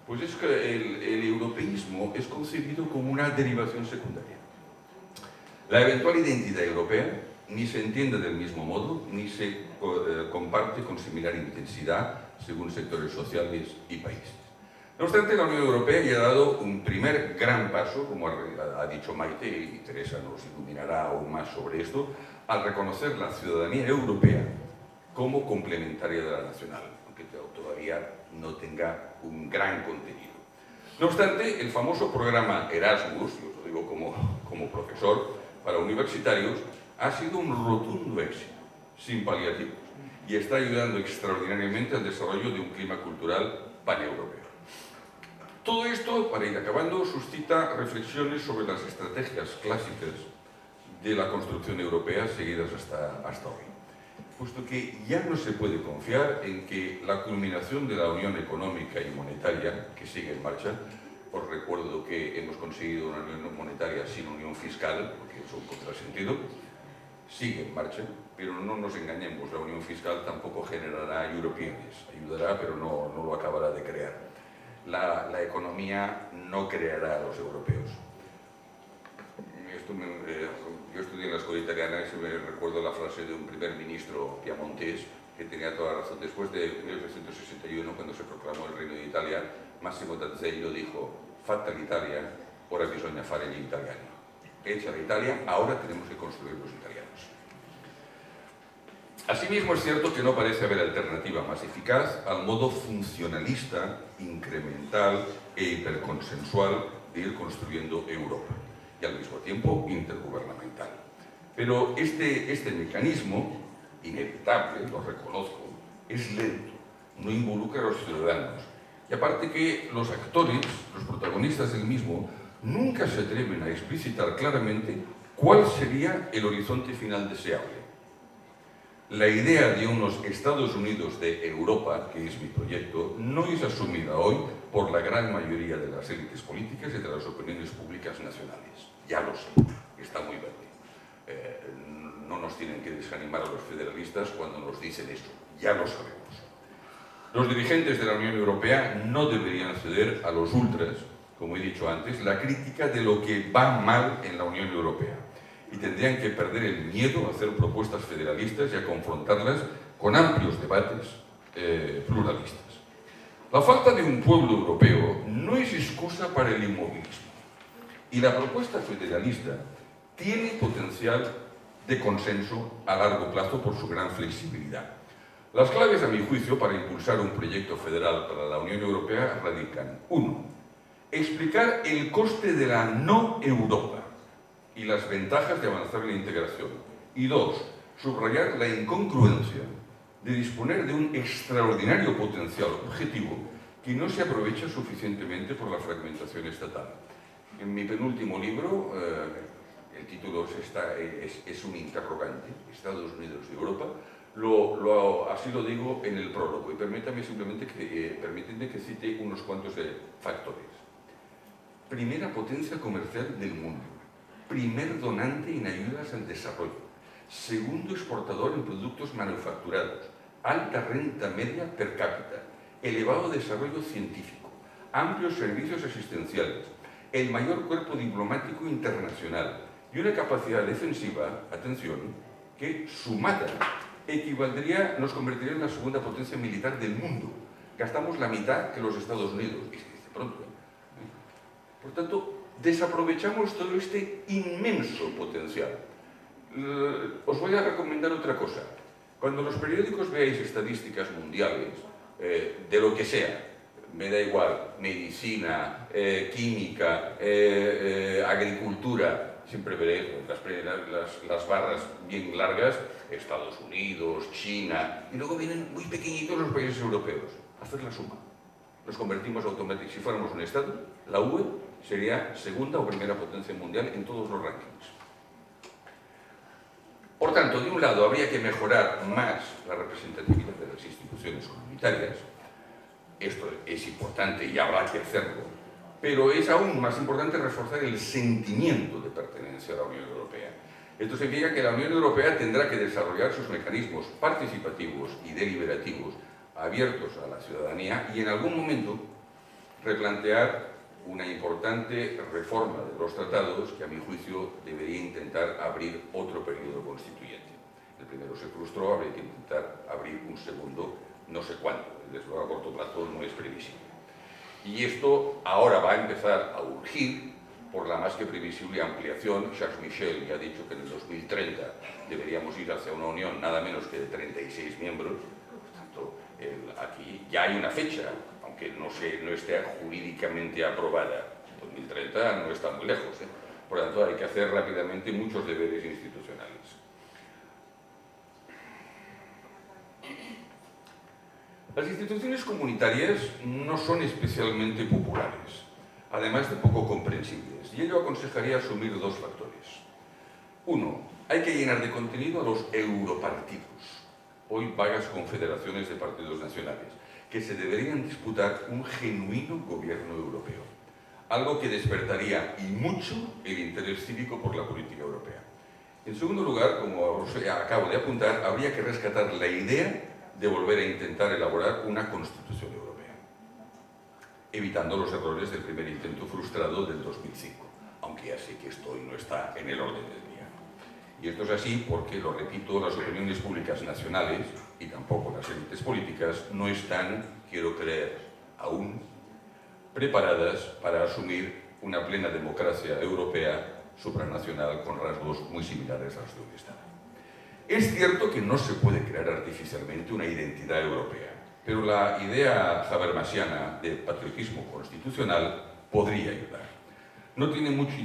Pues es que el europeísmo es concebido como una derivación secundaria. La eventual identidad europea ni se entiende del mismo modo, ni se comparte con similar intensidad según sectores sociales y países. No obstante, la Unión Europea ya ha dado un primer gran paso, como ha dicho Maite, y Teresa nos iluminará aún más sobre esto, al reconocer la ciudadanía europea como complementaria de la nacional, aunque todavía no tenga un gran contenido. No obstante, el famoso programa Erasmus, y os lo digo como profesor, para universitarios, ha sido un rotundo éxito, sin paliativos, y está ayudando extraordinariamente al desarrollo de un clima cultural paneuropeo. Todo esto, para ir acabando, suscita reflexiones sobre las estrategias clásicas de la construcción europea seguidas hasta hoy, puesto que ya no se puede confiar en que la culminación de la unión económica y monetaria, que sigue en marcha, os recuerdo que hemos conseguido una unión monetaria sin unión fiscal, porque es un contrasentido, sigue en marcha, pero no nos engañemos, la unión fiscal tampoco generará Europeans, ayudará, pero no lo acabará de crear. La economía no creará a los europeos. Yo estudié en la escuela italiana y me recuerdo la frase de un primer ministro piamontés que tenía toda la razón. Después de 1861, cuando se proclamó el Reino de Italia, Massimo d'Azeglio dijo: fatta l'Italia, ora bisogna fare gli italiani. Hecha la Italia, ahora tenemos que construir los italianos. Asimismo, es cierto que no parece haber alternativa más eficaz al modo funcionalista, incremental e hiperconsensual de ir construyendo Europa, y al mismo tiempo intergubernamental. Pero este mecanismo, inevitable, lo reconozco, es lento, no involucra a los ciudadanos, y aparte que los actores, los protagonistas del mismo, nunca se atreven a explicitar claramente cuál sería el horizonte final deseable. La idea de unos Estados Unidos de Europa, que es mi proyecto, no es asumida hoy por la gran mayoría de las élites políticas y de las opiniones públicas nacionales. Ya lo sé, está muy verde. nos tienen que desanimar a los federalistas cuando nos dicen eso, ya lo sabemos. Los dirigentes de la Unión Europea no deberían ceder a los ultras, como he dicho antes, la crítica de lo que va mal en la Unión Europea, y tendrían que perder el miedo a hacer propuestas federalistas y a confrontarlas con amplios debates pluralistas. La falta de un pueblo europeo no es excusa para el inmovilismo, y la propuesta federalista tiene potencial de consenso a largo plazo por su gran flexibilidad. Las claves, a mi juicio, para impulsar un proyecto federal para la Unión Europea radican: 1. Explicar el coste de la no Europa y las ventajas de avanzar en la integración. Y 2. Subrayar la incongruencia de disponer de un extraordinario potencial objetivo que no se aprovecha suficientemente por la fragmentación estatal. En mi penúltimo libro, el título es un interrogante, Estados Unidos y Europa, así lo digo en el prólogo, y permítanme que cite unos cuantos factores. Primera potencia comercial del mundo, primer donante en ayudas al desarrollo, segundo exportador en productos manufacturados, alta renta media per cápita, elevado desarrollo científico, amplios servicios asistenciales, el mayor cuerpo diplomático internacional y una capacidad defensiva, atención, que sumada nos convertiría en la segunda potencia militar del mundo. Gastamos la mitad que los Estados Unidos, y se dice pronto. Por tanto, desaprovechamos todo este inmenso potencial. Os voy a recomendar otra cosa. Cuando en los periódicos veáis estadísticas mundiales, de lo que sea, me da igual, medicina, química, agricultura, siempre veréis las barras bien largas, Estados Unidos, China, y luego vienen muy pequeñitos los países europeos. Hacer la suma. Nos convertimos automáticamente. Si fuéramos un Estado, la UE sería segunda o primera potencia mundial en todos los rankings. Por tanto, de un lado, habría que mejorar más la representatividad de las instituciones comunitarias. Esto es importante y habrá que hacerlo. Pero es aún más importante reforzar el sentimiento de pertenencia a la Unión Europea. Esto significa que la Unión Europea tendrá que desarrollar sus mecanismos participativos y deliberativos abiertos a la ciudadanía y en algún momento replantear una importante reforma de los tratados que, a mi juicio, debería intentar abrir otro periodo constituyente. El primero se frustró, habría que intentar abrir un segundo, no sé cuándo, desde luego a corto plazo no es previsible. Y esto ahora va a empezar a urgir por la más que previsible ampliación. Jacques Michel ya ha dicho que en el 2030 deberíamos ir hacia una unión nada menos que de 36 miembros. Por tanto, aquí ya hay una fecha, aunque no esté jurídicamente aprobada. 2030 no está muy lejos, ¿eh? Por lo tanto, hay que hacer rápidamente muchos deberes institucionales. Las instituciones comunitarias no son especialmente populares, además de poco comprensibles, y ello aconsejaría asumir dos factores. Uno, hay que llenar de contenido a los europartidos, hoy vagas confederaciones de partidos nacionales, que se deberían disputar un genuino gobierno europeo, algo que despertaría y mucho el interés cívico por la política europea. En segundo lugar, como os acabo de apuntar, habría que rescatar la idea de volver a intentar elaborar una Constitución Europea, evitando los errores del primer intento frustrado del 2005, aunque ya sé que esto hoy no está en el orden del día. Y esto es así porque, lo repito, las opiniones públicas nacionales y tampoco las élites políticas no están, quiero creer, aún preparadas para asumir una plena democracia europea supranacional con rasgos muy similares a los de un Estado. Es cierto que no se puede crear artificialmente una identidad europea, pero la idea habermasiana de patriotismo constitucional podría ayudar. No tiene mucho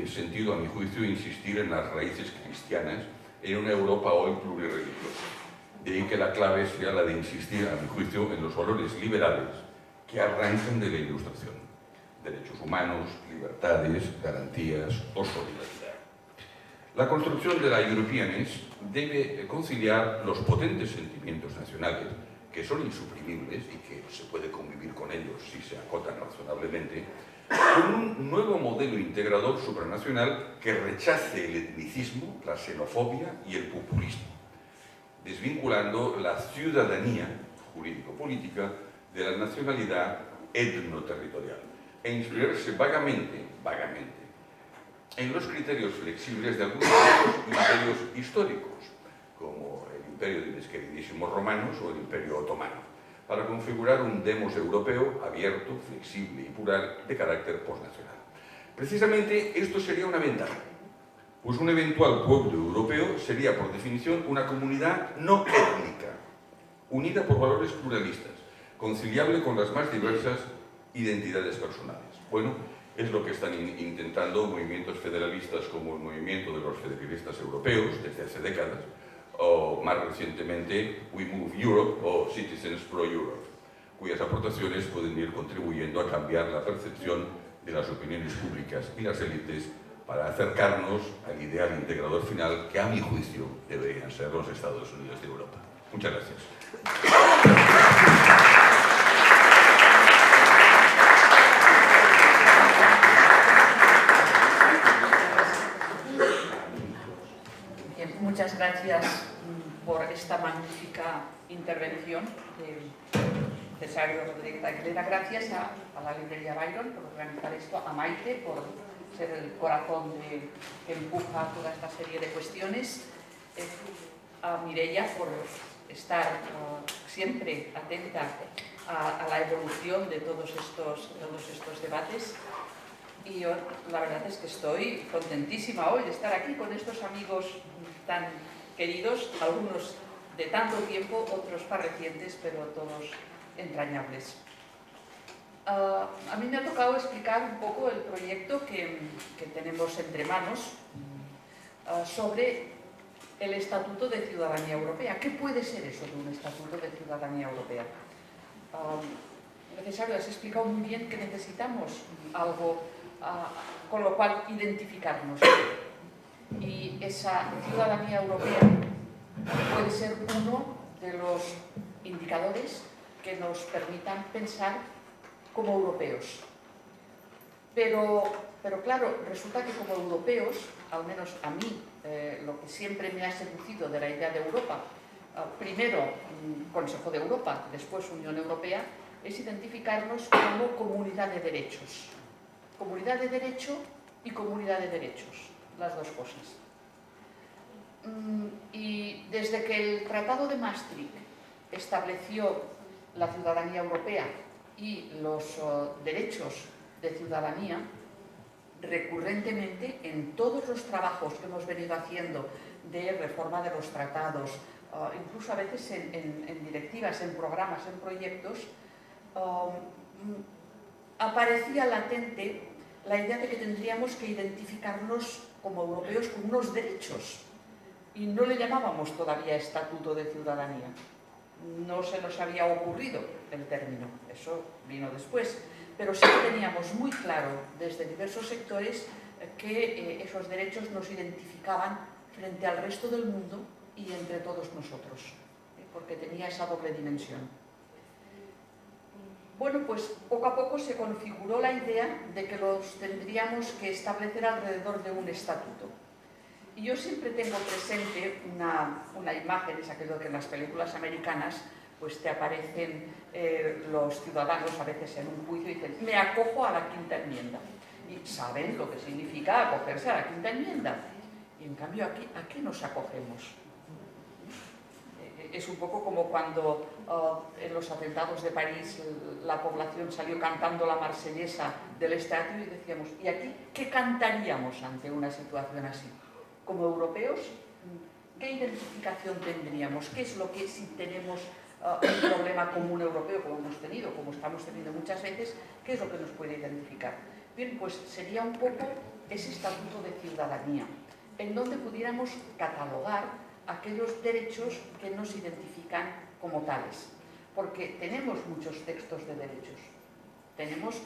sentido, a mi juicio, insistir en las raíces cristianas en una Europa hoy plurireligiosa. De ahí que la clave sea la de insistir, a mi juicio, en los valores liberales que arrancan de la Ilustración: derechos humanos, libertades, garantías o solidaridad. La construcción de la Europeanes debe conciliar los potentes sentimientos nacionales, que son insuprimibles y que se puede convivir con ellos si se acotan razonablemente, con un un nuevo modelo integrador supranacional que rechace el etnicismo, la xenofobia y el populismo, desvinculando la ciudadanía jurídico-política de la nacionalidad etnoterritorial e inspirarse vagamente en los criterios flexibles de algunos imperios históricos, como el imperio de mis queridísimos romanos o el imperio otomano, para configurar un demos europeo abierto, flexible y plural de carácter postnacional. Precisamente esto sería una ventaja, pues un eventual pueblo europeo sería por definición una comunidad no étnica, unida por valores pluralistas, conciliable con las más diversas identidades personales. Bueno, es lo que están intentando movimientos federalistas como el movimiento de los federalistas europeos desde hace décadas, o más recientemente We Move Europe o Citizens Pro Europe, cuyas aportaciones pueden ir contribuyendo a cambiar la percepción de las opiniones públicas y las élites para acercarnos al ideal integrador final que, a mi juicio, deberían ser los Estados Unidos de Europa. Muchas gracias. Muchas gracias por esta magnífica intervención de Cesáreo Rodríguez Aguilera. Gracias a la librería Byron por organizar esto, a Maite por ser el corazón que empuja toda esta serie de cuestiones, a Mireia por estar siempre atenta a la evolución de todos estos debates. Y yo, la verdad es que estoy contentísima hoy de estar aquí con estos amigos tan queridos, algunos de tanto tiempo, otros más recientes, pero todos entrañables. A mí me ha tocado explicar un poco el proyecto que tenemos entre manos sobre el Estatuto de Ciudadanía Europea. ¿Qué puede ser eso de un Estatuto de Ciudadanía Europea? Necesario, has explicado muy bien que necesitamos algo con lo cual identificarnos. Y esa ciudadanía europea puede ser uno de los indicadores que nos permitan pensar como europeos. Pero claro, resulta que como europeos, al menos a mí, lo que siempre me ha seducido de la idea de Europa, primero Consejo de Europa, después Unión Europea, es identificarnos como comunidad de derechos. Comunidad de derecho y comunidad de derechos, las dos cosas. Y desde que el Tratado de Maastricht estableció la ciudadanía europea y los derechos de ciudadanía, recurrentemente en todos los trabajos que hemos venido haciendo de reforma de los tratados, incluso a veces en directivas, en programas, en proyectos, aparecía latente la idea de que tendríamos que identificarnos como europeos con unos derechos, y no le llamábamos todavía Estatuto de Ciudadanía. No se nos había ocurrido el término, eso vino después, pero sí que teníamos muy claro desde diversos sectores que esos derechos nos identificaban frente al resto del mundo y entre todos nosotros, porque tenía esa doble dimensión. Bueno, pues poco a poco se configuró la idea de que los tendríamos que establecer alrededor de un estatuto. Y yo siempre tengo presente una imagen, es aquello que en las películas americanas pues te aparecen los ciudadanos a veces en un juicio y dicen: me acojo a la quinta enmienda. Y saben lo que significa acogerse a la quinta enmienda. Y en cambio aquí, ¿a qué nos acogemos? Es un poco como cuando en los atentados de París la población salió cantando la marsellesa del estadio y decíamos: ¿y aquí qué cantaríamos ante una situación así? Como europeos, ¿qué identificación tendríamos? ¿Qué es lo que, si tenemos un problema común europeo como hemos tenido, como estamos teniendo muchas veces, qué es lo que nos puede identificar? Bien, pues sería un poco ese estatuto de ciudadanía, en donde pudiéramos catalogar aquellos derechos que nos identifican como tales. Porque tenemos muchos textos de derechos. Tenemos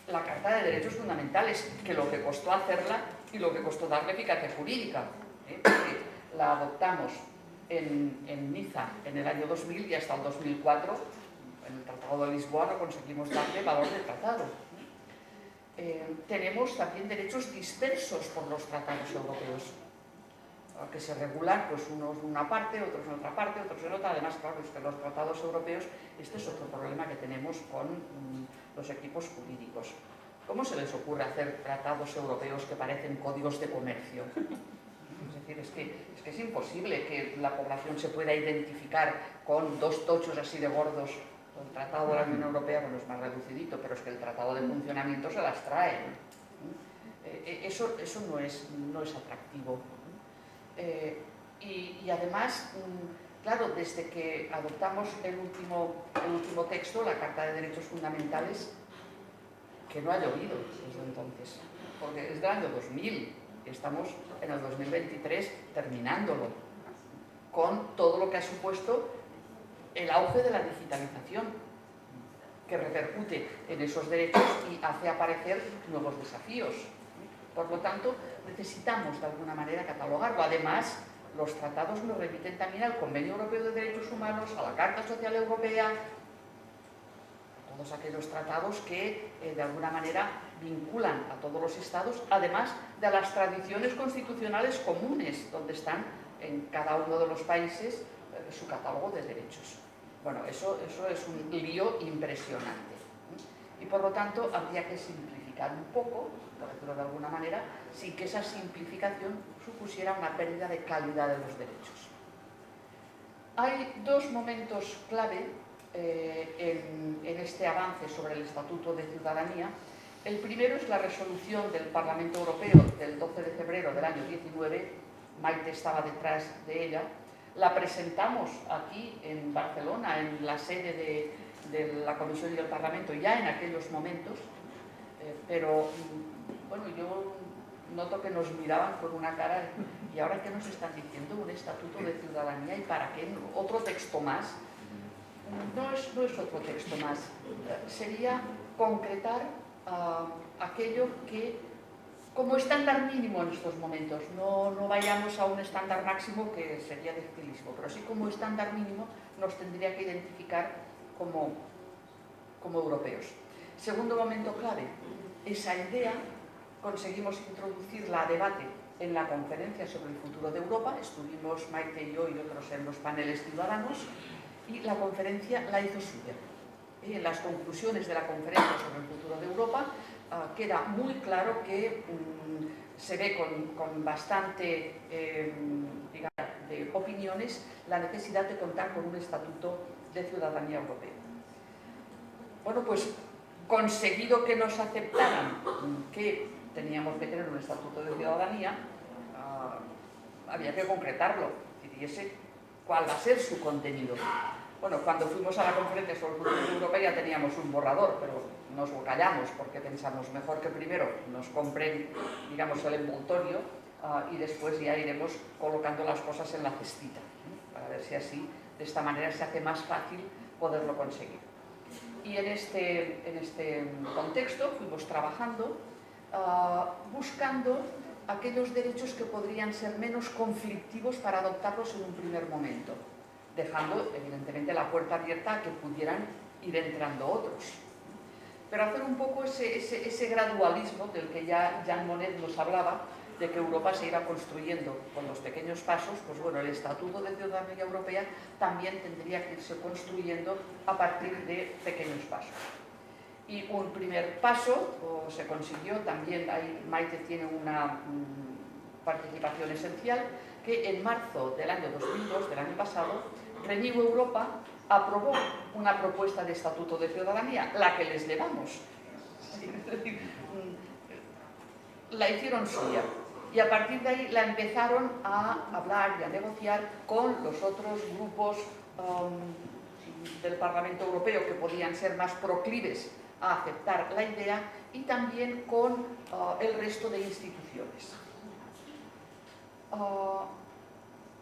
la Carta de Derechos Fundamentales, que lo que costó hacerla y lo que costó darle eficacia jurídica, porque la adoptamos en Niza en el año 2000 y hasta el 2004, en el Tratado de Lisboa, no conseguimos darle valor de tratado. tenemos también derechos dispersos por los tratados europeos, que se regulan pues unos en una parte, otros en otra parte, otros en otra. Además, claro, es que los tratados europeos, este es otro problema que tenemos con los equipos jurídicos. ¿Cómo se les ocurre hacer tratados europeos que parecen códigos de comercio? Es decir, es que es imposible que la población se pueda identificar con dos tochos así de gordos. El tratado de la Unión Europea, bueno, es más reducidito, pero es que el tratado de funcionamiento se las trae. Eso no es atractivo. Y además, claro, desde que adoptamos el último texto, la Carta de Derechos Fundamentales, que no ha llovido desde entonces, porque es del año 2000, estamos en el 2023 terminándolo, con todo lo que ha supuesto el auge de la digitalización, que repercute en esos derechos y hace aparecer nuevos desafíos. Por lo tanto, necesitamos de alguna manera catalogarlo. Además, los tratados nos remiten también al Convenio Europeo de Derechos Humanos, a la Carta Social Europea, todos aquellos tratados que de alguna manera vinculan a todos los estados, además de las tradiciones constitucionales comunes, donde están en cada uno de los países su catálogo de derechos. Bueno, eso es un lío impresionante. Y por lo tanto habría que simplificar un poco, por decirlo de alguna manera, sin que esa simplificación supusiera una pérdida de calidad de los derechos. Hay dos momentos clave en este avance sobre el Estatuto de Ciudadanía. El primero es la resolución del Parlamento Europeo del 12 de febrero del año 19, Maite estaba detrás de ella. La presentamos aquí en Barcelona, en la sede de la Comisión y del Parlamento, ya en aquellos momentos, pero bueno, yo noto que nos miraban con una cara, ¿y ahora qué nos están diciendo? Un Estatuto de Ciudadanía, ¿y para qué? ¿Otro texto más? No es otro texto más, sería concretar aquello que, como estándar mínimo en estos momentos, no vayamos a un estándar máximo que sería dificilísimo, pero sí como estándar mínimo nos tendría que identificar como europeos. Segundo momento clave, esa idea conseguimos introducirla a debate en la conferencia sobre el futuro de Europa. Estuvimos Maite y yo y otros en los paneles ciudadanos, y la conferencia la hizo suya. En las conclusiones de la conferencia sobre el futuro de Europa queda muy claro que se ve con bastante digamos, de opiniones la necesidad de contar con un estatuto de ciudadanía europea. Bueno, pues conseguido que nos aceptaran que teníamos que tener un estatuto de ciudadanía, había que concretarlo y dijese cuál va a ser su contenido. Bueno, cuando fuimos a la conferencia sobre el futuro de Europa ya teníamos un borrador, pero nos lo callamos porque pensamos mejor que primero nos compren, digamos, el envoltorio y después ya iremos colocando las cosas en la cestita, para ver si así, de esta manera, se hace más fácil poderlo conseguir. Y en este contexto fuimos trabajando, buscando aquellos derechos que podrían ser menos conflictivos para adoptarlos en un primer momento, dejando evidentemente la puerta abierta a que pudieran ir entrando otros. Pero hacer un poco ese gradualismo del que ya Jean Monnet nos hablaba, de que Europa se iba construyendo con los pequeños pasos, pues bueno, el Estatuto de Ciudadanía Europea también tendría que irse construyendo a partir de pequeños pasos. Y un primer paso se consiguió, también ahí Maite tiene una participación esencial, que en marzo del año 2002, del año pasado, Renew Europa aprobó una propuesta de Estatuto de Ciudadanía, la que les llevamos. La hicieron suya. Y a partir de ahí la empezaron a hablar y a negociar con los otros grupos del Parlamento Europeo que podían ser más proclives a aceptar la idea, y también con el resto de instituciones.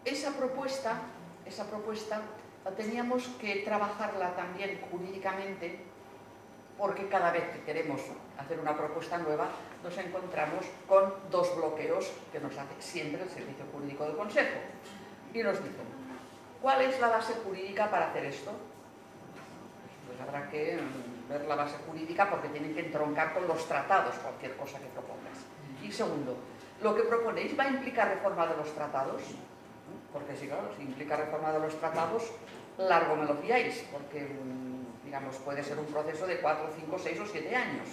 Esa propuesta teníamos que trabajarla también jurídicamente, porque cada vez que queremos hacer una propuesta nueva nos encontramos con dos bloqueos que nos hace siempre el Servicio Jurídico del Consejo. Y nos dicen, ¿cuál es la base jurídica para hacer esto? Pues habrá que ver la base jurídica porque tienen que entroncar con los tratados cualquier cosa que propongas. Y segundo, ¿lo que proponéis va a implicar reforma de los tratados? Porque sí, claro, si implica reforma de los tratados, largo me lo fiáis, porque, digamos, puede ser un proceso de 4, 5, 6 o 7 años.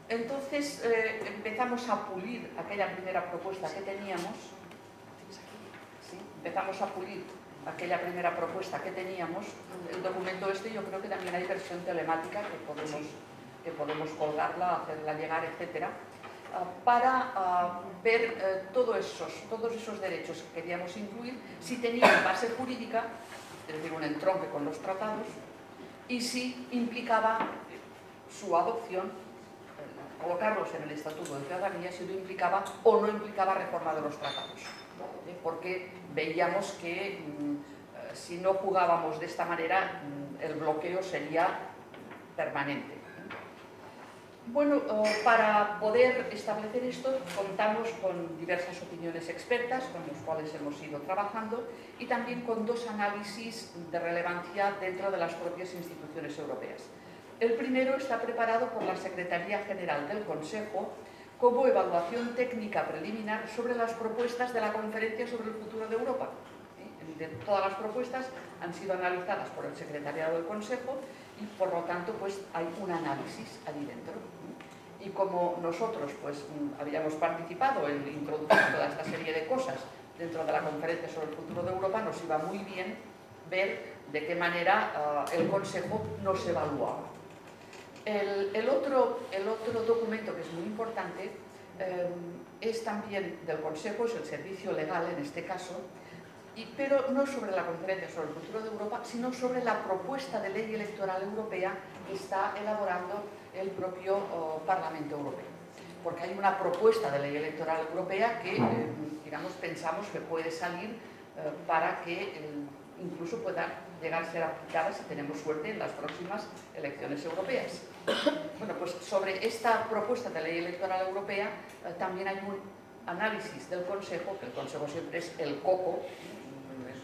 Entonces empezamos a pulir aquella primera propuesta que teníamos. ¿Sí? Empezamos a pulir aquella primera propuesta que teníamos. El documento este, yo creo que también hay versión telemática que podemos colgarla, hacerla llegar, etcétera, para ver todos esos derechos que queríamos incluir, si tenían base jurídica, es decir, un entronque con los tratados, y si implicaba su adopción, colocarlos en el Estatuto de Ciudadanía, si lo implicaba o no implicaba reforma de los tratados. Porque veíamos que si no jugábamos de esta manera, el bloqueo sería permanente. Bueno, para poder establecer esto contamos con diversas opiniones expertas con los cuales hemos ido trabajando y también con dos análisis de relevancia dentro de las propias instituciones europeas. El primero está preparado por la Secretaría General del Consejo como evaluación técnica preliminar sobre las propuestas de la Conferencia sobre el Futuro de Europa. De todas las propuestas han sido analizadas por el Secretariado del Consejo y por lo tanto pues hay un análisis allí dentro. Y como nosotros pues habíamos participado en introducir toda esta serie de cosas dentro de la Conferencia sobre el Futuro de Europa, nos iba muy bien ver de qué manera el Consejo nos evaluaba. El otro documento que es muy importante es también del Consejo, es el Servicio Legal en este caso, pero no sobre la Conferencia sobre el Futuro de Europa, sino sobre la propuesta de ley electoral europea que está elaborando el propio Parlamento Europeo. Porque hay una propuesta de ley electoral europea que, digamos, pensamos que puede salir para que incluso pueda llegar a ser aplicada, si tenemos suerte, en las próximas elecciones europeas. Bueno, pues sobre esta propuesta de ley electoral europea también hay un análisis del Consejo, que el Consejo siempre es el coco,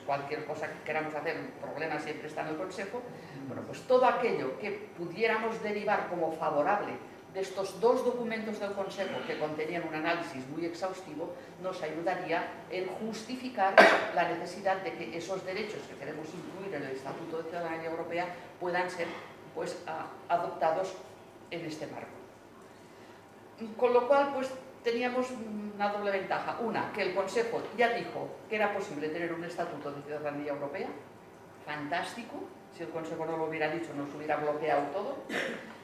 cualquier cosa que queramos hacer, un problema siempre está en el Consejo. Bueno, pues todo aquello que pudiéramos derivar como favorable de estos dos documentos del Consejo que contenían un análisis muy exhaustivo, nos ayudaría en justificar la necesidad de que esos derechos que queremos incluir en el Estatuto de Ciudadanía Europea puedan ser pues, adoptados en este marco. Con lo cual, pues, teníamos una doble ventaja. Una, que el Consejo ya dijo que era posible tener un Estatuto de Ciudadanía Europea. Fantástico. Si el Consejo no lo hubiera dicho, nos hubiera bloqueado todo.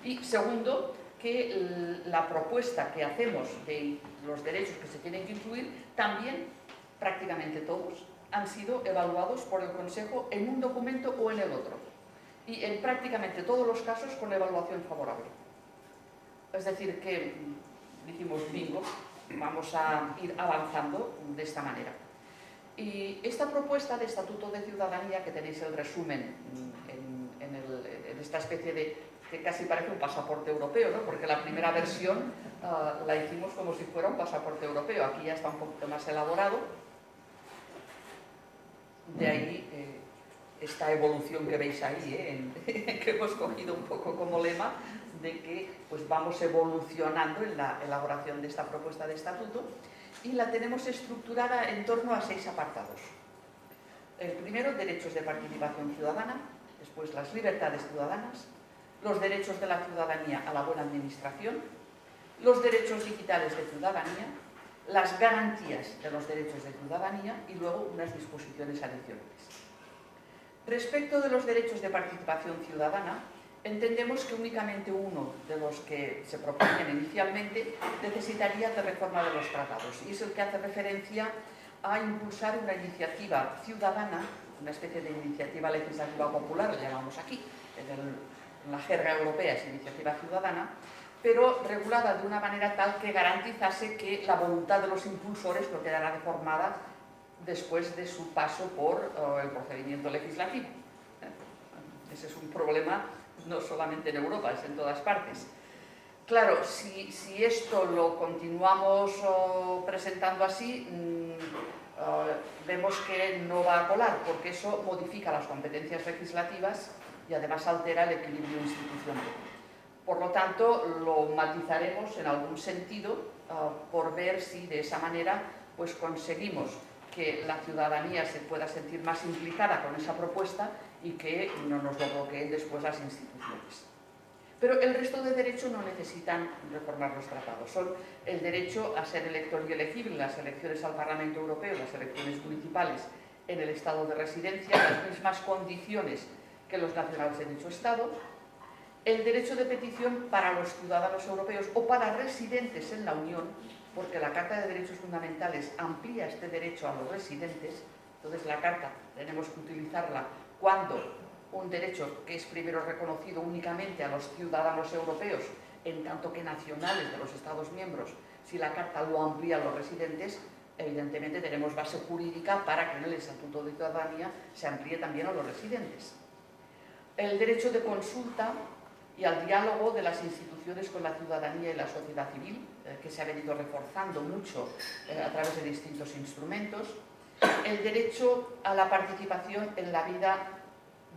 Y segundo, que la propuesta que hacemos de los derechos que se tienen que incluir, también, prácticamente todos, han sido evaluados por el Consejo en un documento o en el otro. Y en prácticamente todos los casos con evaluación favorable. Es decir, que dijimos, bingo, vamos a ir avanzando de esta manera. Y esta propuesta de Estatuto de Ciudadanía, que tenéis el resumen en esta especie de, que casi parece un pasaporte europeo, ¿no? Porque la primera versión la hicimos como si fuera un pasaporte europeo, aquí ya está un poquito más elaborado. De ahí esta evolución que veis ahí, que hemos cogido un poco como lema, de que pues, vamos evolucionando en la elaboración de esta propuesta de estatuto y la tenemos estructurada en torno a 6 apartados. El primero, derechos de participación ciudadana, después las libertades ciudadanas, los derechos de la ciudadanía a la buena administración, los derechos digitales de ciudadanía, las garantías de los derechos de ciudadanía y luego unas disposiciones adicionales. Respecto de los derechos de participación ciudadana, entendemos que únicamente uno de los que se proponían inicialmente necesitaría de reforma de los tratados y es el que hace referencia a impulsar una iniciativa ciudadana, una especie de iniciativa legislativa popular, lo llamamos aquí, en la jerga europea es iniciativa ciudadana, pero regulada de una manera tal que garantizase que la voluntad de los impulsores no quedará deformada después de su paso por el procedimiento legislativo. Ese es un problema no solamente en Europa, es en todas partes. Claro, si esto lo continuamos presentando así, vemos que no va a colar, porque eso modifica las competencias legislativas y además altera el equilibrio institucional. Por lo tanto, lo matizaremos en algún sentido por ver si de esa manera pues conseguimos que la ciudadanía se pueda sentir más implicada con esa propuesta y que no nos lo bloqueen después las instituciones. Pero el resto de derechos no necesitan reformar los tratados. Son el derecho a ser elector y elegible en las elecciones al Parlamento Europeo, las elecciones municipales en el estado de residencia, las mismas condiciones que los nacionales de dicho estado, el derecho de petición para los ciudadanos europeos o para residentes en la Unión, porque la Carta de Derechos Fundamentales amplía este derecho a los residentes. Entonces la Carta tenemos que utilizarla cuando un derecho que es primero reconocido únicamente a los ciudadanos europeos, en tanto que nacionales de los Estados miembros, si la Carta lo amplía a los residentes, evidentemente tenemos base jurídica para que en el Estatuto de Ciudadanía se amplíe también a los residentes. El derecho de consulta y al diálogo de las instituciones con la ciudadanía y la sociedad civil, que se ha venido reforzando mucho a través de distintos instrumentos. El derecho a la participación en la vida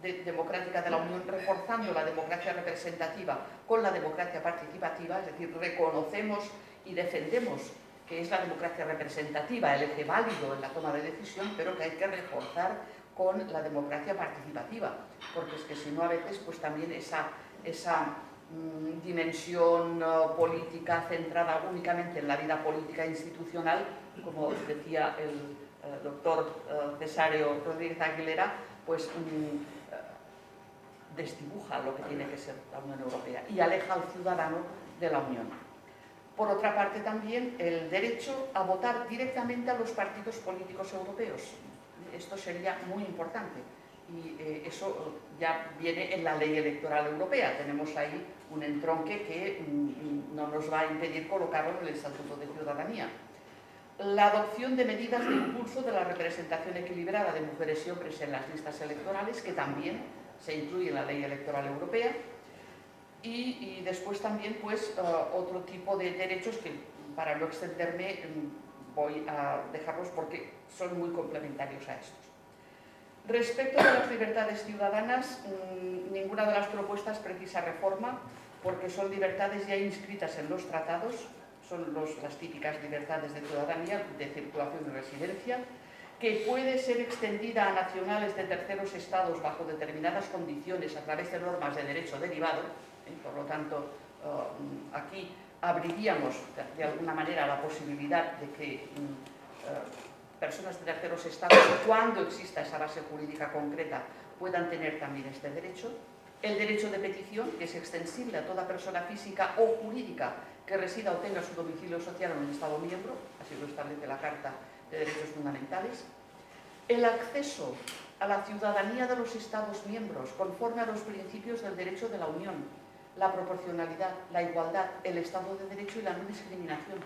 democrática de la Unión, reforzando la democracia representativa con la democracia participativa, es decir, reconocemos y defendemos que es la democracia representativa el eje válido en la toma de decisión, pero que hay que reforzar con la democracia participativa, porque es que si no a veces pues también esa dimensión política centrada únicamente en la vida política institucional, como decía el doctor Cesáreo Rodríguez Aguilera, pues desdibuja lo que tiene que ser la Unión Europea y aleja al ciudadano de la Unión. Por otra parte también el derecho a votar directamente a los partidos políticos europeos. Esto sería muy importante y eso ya viene en la ley electoral europea. Tenemos ahí un entronque que no nos va a impedir colocarlo en el Estatuto de Ciudadanía. La adopción de medidas de impulso de la representación equilibrada de mujeres y hombres en las listas electorales, que también se incluye en la ley electoral europea. Y después también pues otro tipo de derechos que, para no extenderme, voy a dejarlos porque son muy complementarios a estos. Respecto de las libertades ciudadanas, ninguna de las propuestas precisa reforma porque son libertades ya inscritas en los tratados, son las típicas libertades de ciudadanía, de circulación y residencia, que puede ser extendida a nacionales de terceros estados bajo determinadas condiciones a través de normas de derecho derivado. Por lo tanto, aquí abriríamos de alguna manera la posibilidad de que personas de terceros estados, cuando exista esa base jurídica concreta, puedan tener también este derecho. El derecho de petición, que es extensible a toda persona física o jurídica que resida o tenga su domicilio social en un Estado miembro, así lo establece la Carta de Derechos Fundamentales. El acceso a la ciudadanía de los Estados miembros, conforme a los principios del derecho de la Unión, la proporcionalidad, la igualdad, el Estado de Derecho y la no discriminación.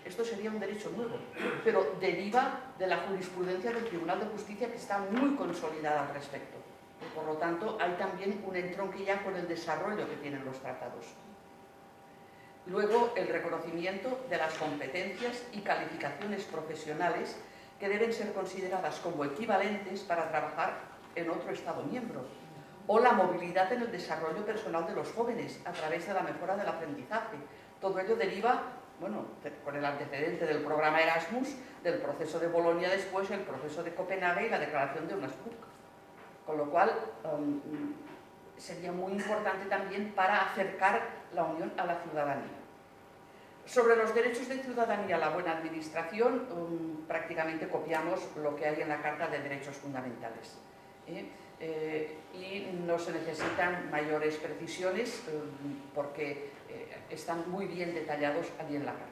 Esto sería un derecho nuevo, pero deriva de la jurisprudencia del Tribunal de Justicia, que está muy consolidada al respecto. Y por lo tanto, hay también un entronque ya con el desarrollo que tienen los tratados. Luego, el reconocimiento de las competencias y calificaciones profesionales que deben ser consideradas como equivalentes para trabajar en otro Estado miembro, o la movilidad en el desarrollo personal de los jóvenes a través de la mejora del aprendizaje. Todo ello deriva, bueno, con el antecedente del programa Erasmus, del proceso de Bolonia, después el proceso de Copenhague y la declaración de Unasburg. Con lo cual, sería muy importante también para acercar la Unión a la ciudadanía. Sobre los derechos de ciudadanía a la buena administración, prácticamente copiamos lo que hay en la Carta de Derechos Fundamentales. Y no se necesitan mayores precisiones porque están muy bien detallados allí en la Carta.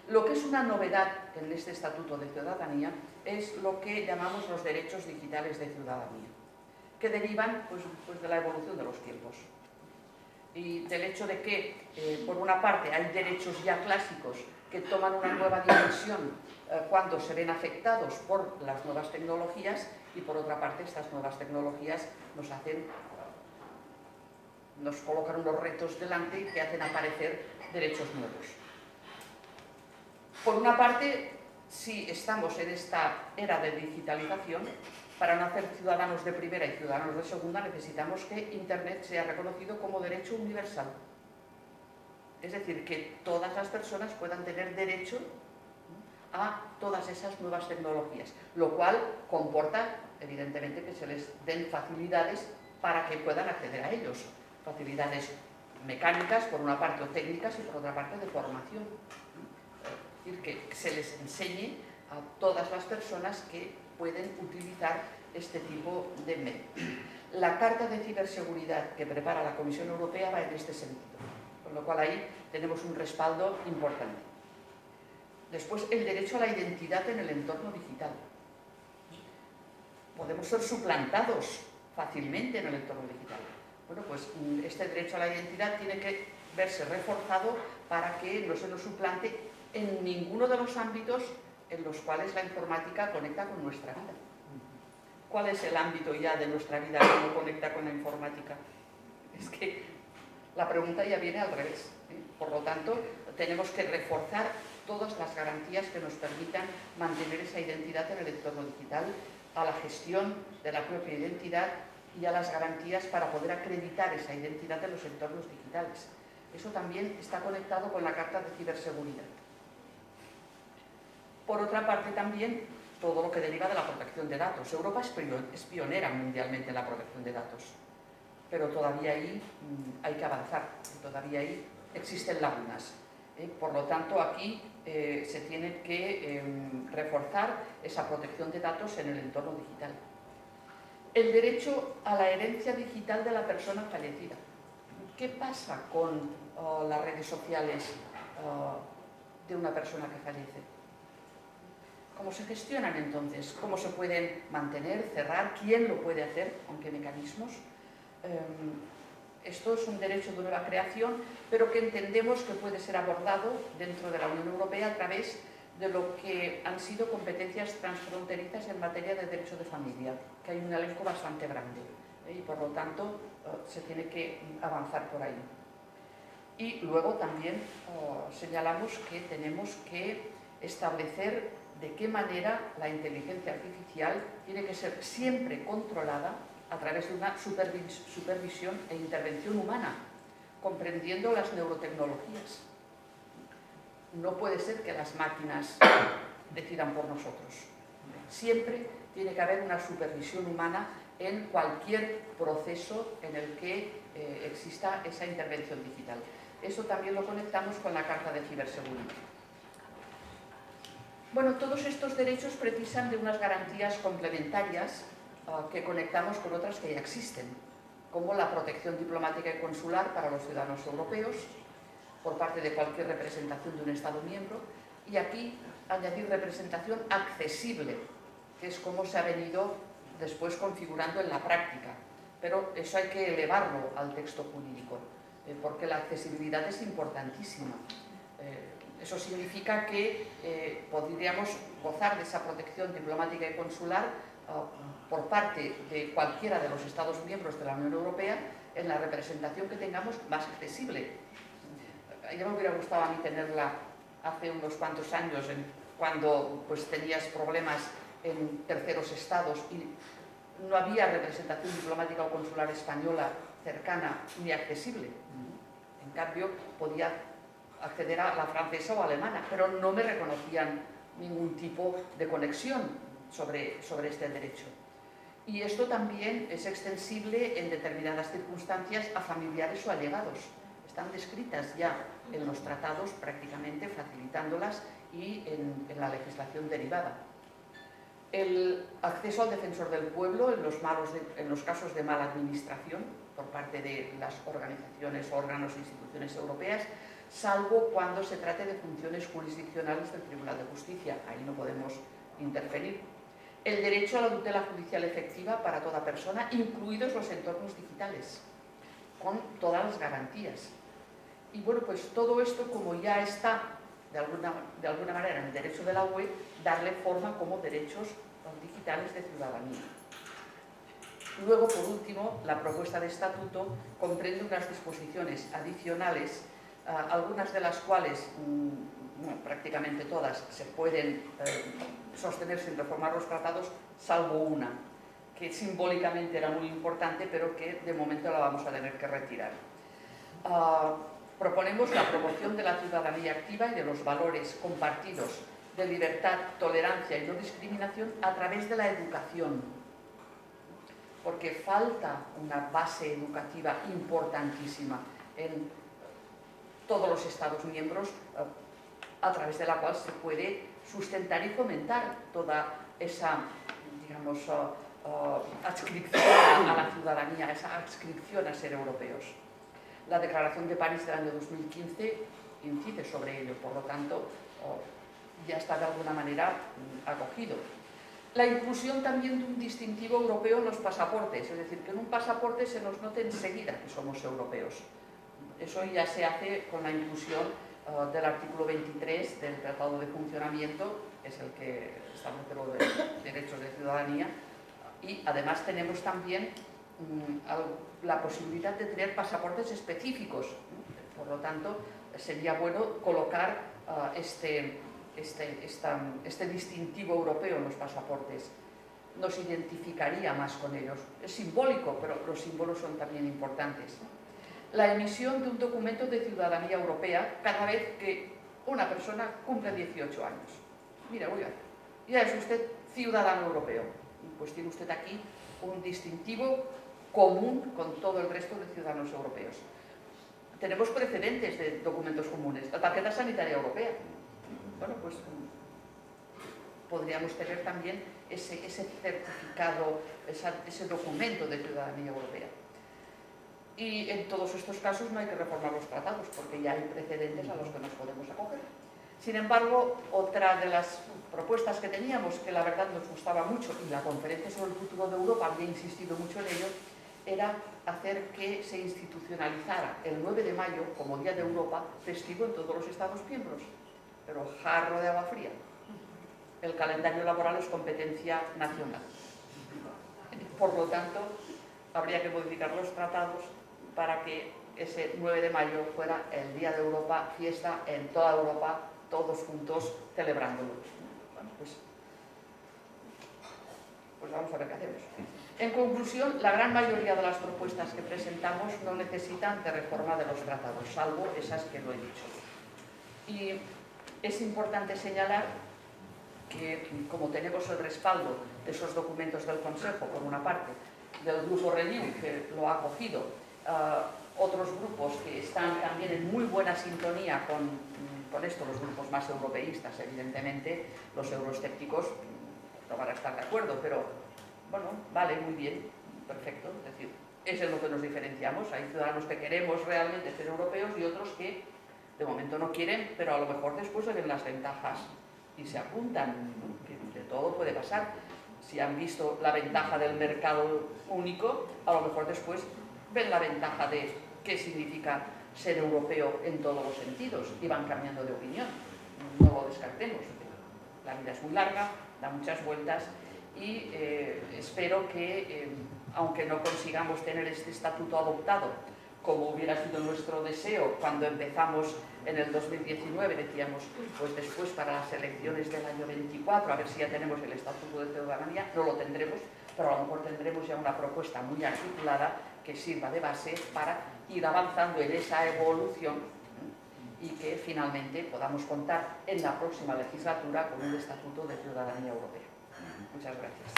Lo que es una novedad en este Estatuto de Ciudadanía es lo que llamamos los derechos digitales de ciudadanía, que derivan pues de la evolución de los tiempos y del hecho de que, por una parte, hay derechos ya clásicos que toman una nueva dimensión cuando se ven afectados por las nuevas tecnologías, y por otra parte estas nuevas tecnologías nos colocan unos retos delante que hacen aparecer derechos nuevos. Por una parte, si estamos en esta era de digitalización, para no hacer ciudadanos de primera y ciudadanos de segunda, necesitamos que Internet sea reconocido como derecho universal. Es decir, que todas las personas puedan tener derecho a todas esas nuevas tecnologías, lo cual comporta, evidentemente, que se les den facilidades para que puedan acceder a ellos. Facilidades mecánicas, por una parte, o técnicas, y por otra parte, de formación. Es decir, que se les enseñe a todas las personas que pueden utilizar este tipo de medios. La Carta de Ciberseguridad que prepara la Comisión Europea va en este sentido, con lo cual ahí tenemos un respaldo importante. Después, el derecho a la identidad en el entorno digital. Podemos ser suplantados fácilmente en el entorno digital. Bueno, pues este derecho a la identidad tiene que verse reforzado para que no se nos suplante en ninguno de los ámbitos en los cuales la informática conecta con nuestra vida. ¿Cuál es el ámbito ya de nuestra vida que no conecta con la informática? Es que la pregunta ya viene al revés, ¿eh? Por lo tanto, tenemos que reforzar todas las garantías que nos permitan mantener esa identidad en el entorno digital, a la gestión de la propia identidad y a las garantías para poder acreditar esa identidad en los entornos digitales. Eso también está conectado con la Carta de Ciberseguridad. Por otra parte, también todo lo que deriva de la protección de datos. Europa es pionera mundialmente en la protección de datos, pero todavía ahí hay que avanzar, todavía ahí existen lagunas. Por lo tanto, aquí se tiene que reforzar esa protección de datos en el entorno digital. El derecho a la herencia digital de la persona fallecida. ¿Qué pasa con las redes sociales de una persona que fallece? ¿Cómo se gestionan entonces? ¿Cómo se pueden mantener, cerrar? ¿Quién lo puede hacer? ¿Con qué mecanismos? Esto es un derecho de nueva creación, pero que entendemos que puede ser abordado dentro de la Unión Europea a través de lo que han sido competencias transfronterizas en materia de derecho de familia, que hay un elenco bastante grande, y por lo tanto se tiene que avanzar por ahí. Y luego también señalamos que tenemos que establecer de qué manera la inteligencia artificial tiene que ser siempre controlada a través de una supervisión e intervención humana, comprendiendo las neurotecnologías. No puede ser que las máquinas decidan por nosotros. Siempre tiene que haber una supervisión humana en cualquier proceso en el que exista esa intervención digital. Eso también lo conectamos con la Carta de Ciberseguridad. Bueno, todos estos derechos precisan de unas garantías complementarias que conectamos con otras que ya existen, como la protección diplomática y consular para los ciudadanos europeos, por parte de cualquier representación de un Estado miembro, y aquí añadir representación accesible, que es como se ha venido después configurando en la práctica, pero eso hay que elevarlo al texto jurídico, porque la accesibilidad es importantísima. Eso significa que podríamos gozar de esa protección diplomática y consular por parte de cualquiera de los Estados miembros de la Unión Europea en la representación que tengamos más accesible. Ya me hubiera gustado a mí tenerla hace unos cuantos años, cuando pues, tenías problemas en terceros estados y no había representación diplomática o consular española cercana ni accesible. En cambio, podía acceder a la francesa o alemana, pero no me reconocían ningún tipo de conexión sobre este derecho. Y esto también es extensible en determinadas circunstancias a familiares o allegados. Están descritas ya en los tratados prácticamente, facilitándolas y en la legislación derivada. El acceso al defensor del pueblo en los casos de mala administración por parte de las organizaciones, órganos e instituciones europeas, salvo cuando se trate de funciones jurisdiccionales del Tribunal de Justicia. Ahí no podemos intervenir. El derecho a la tutela judicial efectiva para toda persona, incluidos los entornos digitales, con todas las garantías. Y bueno, pues todo esto, como ya está de alguna manera en el derecho de la UE, darle forma como derechos digitales de ciudadanía. Luego, por último, la propuesta de estatuto comprende unas disposiciones adicionales, algunas de las cuales, bueno, prácticamente todas, se pueden sostener sin reformar los tratados, salvo una, que simbólicamente era muy importante, pero que de momento la vamos a tener que retirar. Proponemos la promoción de la ciudadanía activa y de los valores compartidos de libertad, tolerancia y no discriminación a través de la educación, porque falta una base educativa importantísima en todos los Estados miembros, a través de la cual se puede sustentar y fomentar toda esa, digamos, adscripción a la ciudadanía, esa adscripción a ser europeos. La Declaración de París del año 2015 incide sobre ello, por lo tanto, ya está de alguna manera acogido. La inclusión también de un distintivo europeo en los pasaportes, es decir, que en un pasaporte se nos note enseguida que somos europeos. Eso ya se hace con la inclusión del artículo 23 del Tratado de Funcionamiento, que es el que establece los derechos de ciudadanía, y además tenemos también la posibilidad de tener pasaportes específicos. Por lo tanto, sería bueno colocar este distintivo europeo en los pasaportes. Nos identificaría más con ellos. Es simbólico, pero los símbolos son también importantes. La emisión de un documento de ciudadanía europea cada vez que una persona cumple 18 años. Mira, oiga, ya es usted ciudadano europeo. Pues tiene usted aquí un distintivo común con todo el resto de ciudadanos europeos. Tenemos precedentes de documentos comunes. La tarjeta sanitaria europea. Bueno, pues podríamos tener también ese certificado, ese documento de ciudadanía europea. Y en todos estos casos no hay que reformar los tratados, porque ya hay precedentes a los que nos podemos acoger. Sin embargo, otra de las propuestas que teníamos, que la verdad nos gustaba mucho, y la Conferencia sobre el Futuro de Europa había insistido mucho en ello, era hacer que se institucionalizara el 9 de mayo como Día de Europa festivo en todos los Estados miembros. Pero jarro de agua fría. El calendario laboral es competencia nacional. Por lo tanto, habría que modificar los tratados para que ese 9 de mayo fuera el Día de Europa, fiesta en toda Europa, todos juntos celebrándolo. Bueno, pues vamos a ver qué hacemos. En conclusión, la gran mayoría de las propuestas que presentamos no necesitan de reforma de los tratados, salvo esas que lo he dicho. Y es importante señalar que, como tenemos el respaldo de esos documentos del Consejo, por una parte, del grupo Renew, que lo ha acogido, otros grupos que están también en muy buena sintonía con esto, los grupos más europeístas, evidentemente, los euroescépticos no van a estar de acuerdo, pero bueno, vale, muy bien, perfecto, es decir, es en lo que nos diferenciamos. Hay ciudadanos que queremos realmente ser europeos y otros que de momento no quieren, pero a lo mejor después ven las ventajas y se apuntan, que de todo puede pasar. Si han visto la ventaja del mercado único, a lo mejor después ven la ventaja de qué significa ser europeo en todos los sentidos y van cambiando de opinión. No lo descartemos. La vida es muy larga, da muchas vueltas y espero que, aunque no consigamos tener este estatuto adoptado, como hubiera sido nuestro deseo cuando empezamos en el 2019, decíamos, pues después para las elecciones del año 24, a ver si ya tenemos el Estatuto de Ciudadanía, no lo tendremos, pero a lo mejor tendremos ya una propuesta muy articulada que sirva de base para ir avanzando en esa evolución y que finalmente podamos contar en la próxima legislatura con un Estatuto de Ciudadanía Europea. Muchas gracias.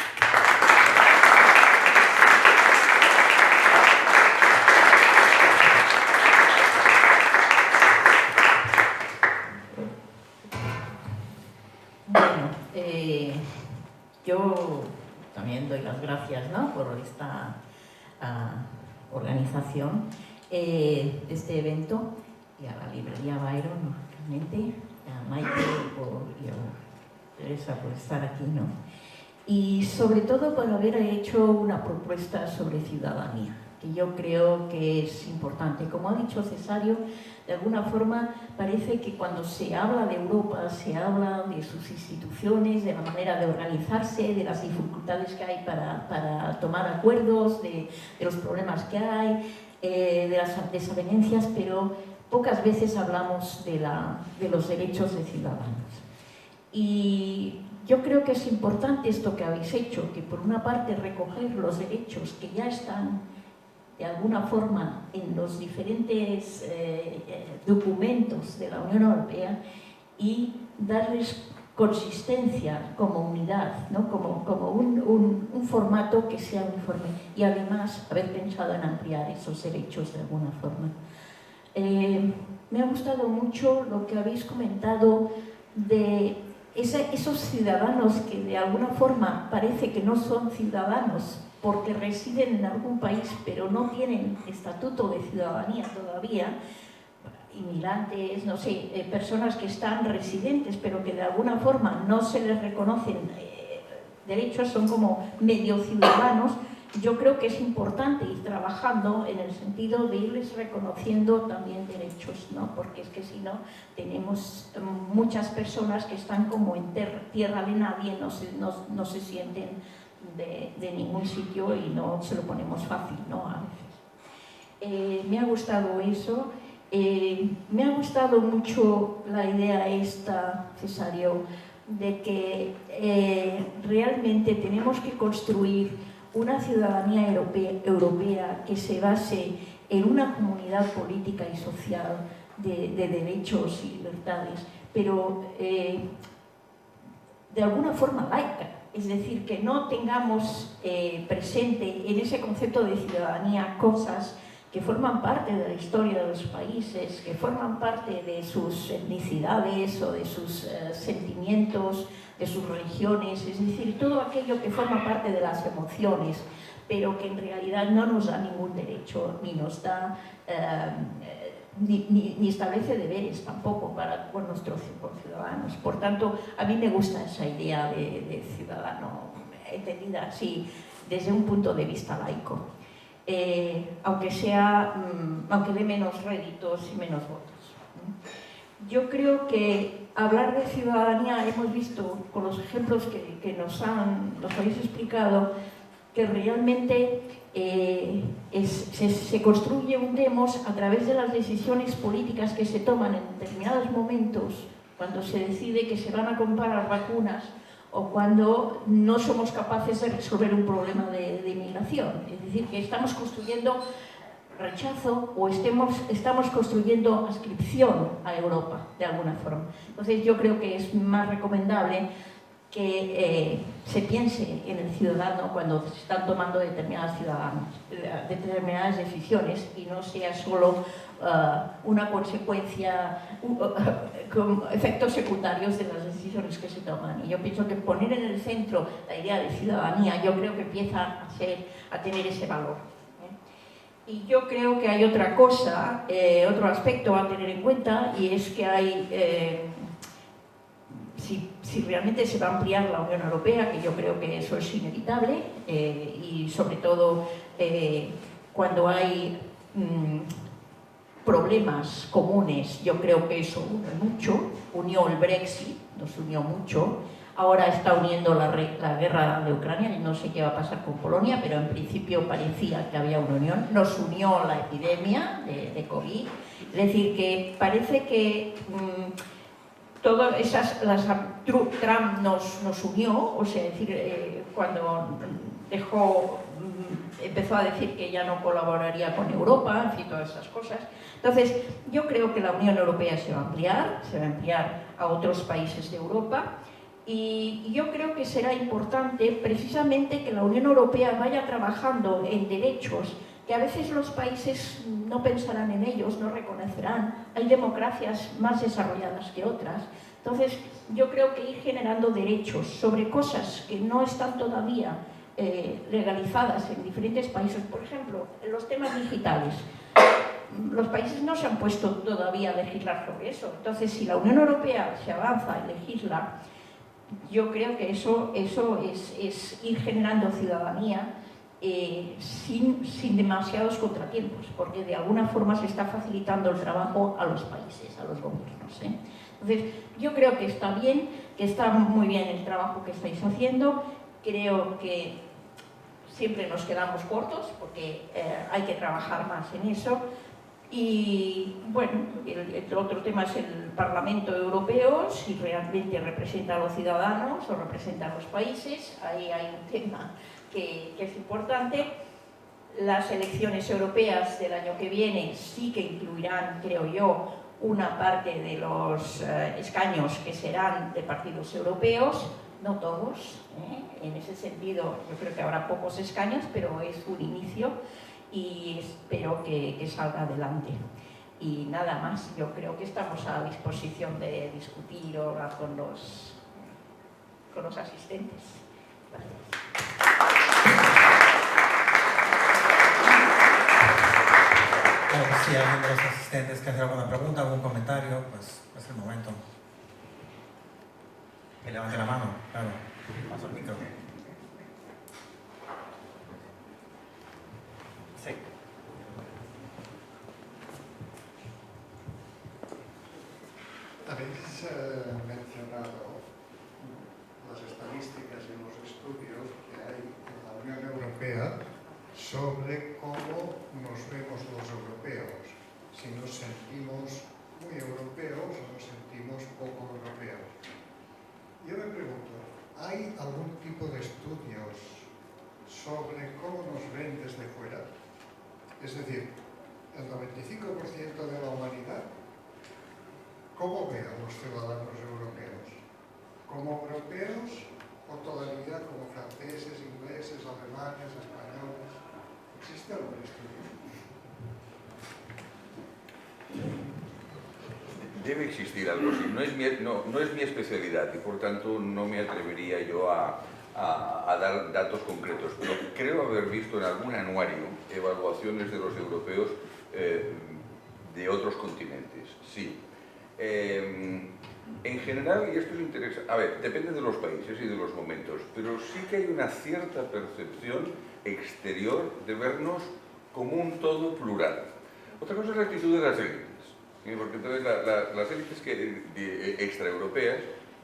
Yo también doy las gracias, ¿no?, por esta organización de este evento, y a la librería Byron, lógicamente, a Maite y a Teresa por estar aquí, ¿no? Y sobre todo por haber hecho una propuesta sobre ciudadanía, que yo creo que es importante. Como ha dicho Cesario, de alguna forma parece que cuando se habla de Europa, se habla de sus instituciones, de la manera de organizarse, de las dificultades que hay para tomar acuerdos, de los problemas que hay, de las desavenencias, pero pocas veces hablamos de los derechos de ciudadanos. Y yo creo que es importante esto que habéis hecho, que por una parte recoger los derechos que ya están de alguna forma en los diferentes documentos de la Unión Europea y darles consistencia como unidad, ¿no? como un formato que sea uniforme, y además haber pensado en ampliar esos derechos de alguna forma. Me ha gustado mucho lo que habéis comentado de esos ciudadanos que de alguna forma parece que no son ciudadanos porque residen en algún país pero no tienen estatuto de ciudadanía todavía, inmigrantes, no sé, personas que están residentes pero que de alguna forma no se les reconocen derechos, son como medio ciudadanos. Yo creo que es importante ir trabajando en el sentido de irles reconociendo también derechos, ¿no? Porque es que si no, tenemos muchas personas que están como en tierra de nadie, no se sienten de ningún sitio y no se lo ponemos fácil, ¿no? A veces. Me ha gustado eso. Me ha gustado mucho la idea esta, Cesario, de que realmente tenemos que construir una ciudadanía europea que se base en una comunidad política y social de derechos y libertades, pero de alguna forma laica. Es decir, que no tengamos presente en ese concepto de ciudadanía cosas que forman parte de la historia de los países, que forman parte de sus etnicidades o de sus sentimientos, de sus religiones, es decir, todo aquello que forma parte de las emociones, pero que en realidad no nos da ningún derecho, ni nos da, ni establece deberes tampoco con nuestros ciudadanos. Por tanto, a mí me gusta esa idea de ciudadano, entendida así, desde un punto de vista laico. Aunque dé menos réditos y menos votos. Yo creo que hablar de ciudadanía, hemos visto con los ejemplos que nos habéis explicado, que realmente se construye un demos a través de las decisiones políticas que se toman en determinados momentos, cuando se decide que se van a comprar vacunas o cuando no somos capaces de resolver un problema de inmigración. Es decir, que estamos construyendo rechazo o estamos construyendo adscripción a Europa, de alguna forma. Entonces yo creo que es más recomendable que se piense en el ciudadano cuando se están tomando determinadas decisiones y no sea solo una consecuencia, con efectos secundarios de las decisiones que se toman. Y yo pienso que poner en el centro la idea de ciudadanía, yo creo que empieza a tener ese valor. Y yo creo que hay otra cosa, otro aspecto a tener en cuenta, y es que hay, si realmente se va a ampliar la Unión Europea, que yo creo que eso es inevitable, y sobre todo cuando hay problemas comunes, yo creo que eso une mucho, unió el Brexit, nos unió mucho. Ahora está uniendo la guerra de Ucrania, y no sé qué va a pasar con Polonia, pero en principio parecía que había una unión. Nos unió la epidemia de COVID, es decir, que parece que todas Trump nos unió, o sea, decir, cuando empezó a decir que ya no colaboraría con Europa, en fin, todas esas cosas. Entonces, yo creo que la Unión Europea se va a ampliar a otros países de Europa. Y yo creo que será importante precisamente que la Unión Europea vaya trabajando en derechos que a veces los países no pensarán en ellos, no reconocerán. Hay democracias más desarrolladas que otras. Entonces, yo creo que ir generando derechos sobre cosas que no están todavía legalizadas en diferentes países, por ejemplo, en los temas digitales. Los países no se han puesto todavía a legislar sobre eso. Entonces, si la Unión Europea se avanza y legisla, yo creo que eso es ir generando ciudadanía sin demasiados contratiempos, porque de alguna forma se está facilitando el trabajo a los países, a los gobiernos. Entonces, yo creo que está bien, que está muy bien el trabajo que estáis haciendo. Creo que siempre nos quedamos cortos, porque hay que trabajar más en eso. Y bueno, el otro tema es el Parlamento Europeo, si realmente representa a los ciudadanos o representa a los países. Ahí hay un tema que es importante. Las elecciones europeas del año que viene sí que incluirán, creo yo, una parte de los escaños que serán de partidos europeos, no todos, en ese sentido yo creo que habrá pocos escaños, pero es un inicio y espero que salga adelante. Y nada más, yo creo que estamos a disposición de discutir ahora con los asistentes. Gracias. Si alguien de los asistentes quiere hacer alguna pregunta, algún comentario, pues es el momento. Que levante la mano, claro. Paso el micro. Sí. Habéis mencionado las estadísticas y los estudios que hay en la Unión Europea sobre cómo nos vemos los europeos, si nos sentimos muy europeos o nos sentimos poco europeos. Yo me pregunto, ¿hay algún tipo de estudios sobre cómo nos ven desde fuera? Es decir, el 95% de la humanidad, ¿cómo ve a los ciudadanos europeos? ¿Como europeos o todavía como franceses, ingleses, alemanes, españoles? ¿Existe algún estudio? Debe existir algo así. No es mi especialidad y por tanto no me atrevería yo a dar datos concretos, pero creo haber visto en algún anuario evaluaciones de los europeos de otros continentes. Sí. En general, y esto es interesante, a ver, depende de los países y de los momentos, pero sí que hay una cierta percepción exterior de vernos como un todo plural. Otra cosa es la actitud de las élites, porque entonces las élites extraeuropeas,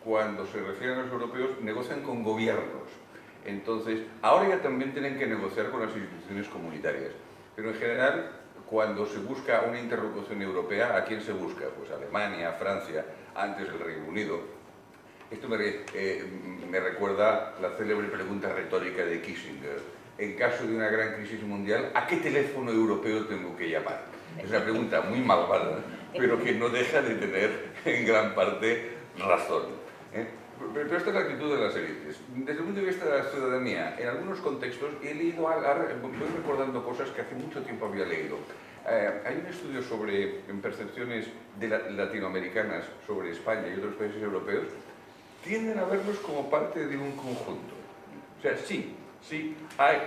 cuando se refieren a los europeos, negocian con gobiernos. Entonces, ahora ya también tienen que negociar con las instituciones comunitarias, pero en general, cuando se busca una interlocución europea, ¿a quién se busca? Pues Alemania, Francia, antes el Reino Unido. Esto me recuerda la célebre pregunta retórica de Kissinger. En caso de una gran crisis mundial, ¿a qué teléfono europeo tengo que llamar? Es una pregunta muy malvada, pero que no deja de tener en gran parte razón. Pero esta es la actitud de las élites. Desde el punto de vista de la ciudadanía, en algunos contextos he leído, voy recordando cosas que hace mucho tiempo había leído. Hay un estudio sobre percepciones latinoamericanas sobre España y otros países europeos, tienden a verlos como parte de un conjunto. O sea, sí, hay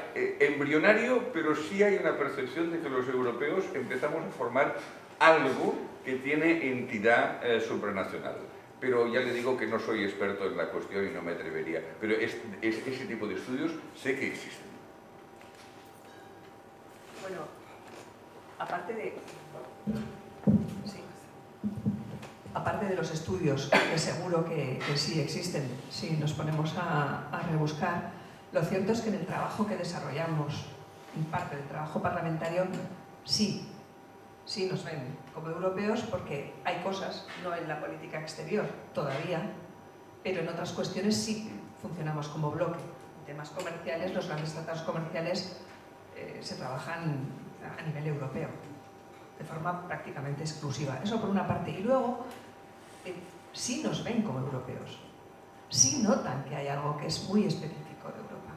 embrionario, pero sí hay una percepción de que los europeos empezamos a formar algo que tiene entidad supranacional. Pero ya le digo que no soy experto en la cuestión y no me atrevería. Pero ese tipo de estudios sé que existen. Bueno, aparte de los estudios, que seguro que sí existen, si nos ponemos a rebuscar, lo cierto es que en el trabajo que desarrollamos, en parte del trabajo parlamentario, sí nos ven como europeos, porque hay cosas, no en la política exterior todavía, pero en otras cuestiones sí funcionamos como bloque. En temas comerciales, los grandes tratados comerciales se trabajan a nivel europeo, de forma prácticamente exclusiva. Eso por una parte. Y luego, sí nos ven como europeos. Sí notan que hay algo que es muy específico de Europa.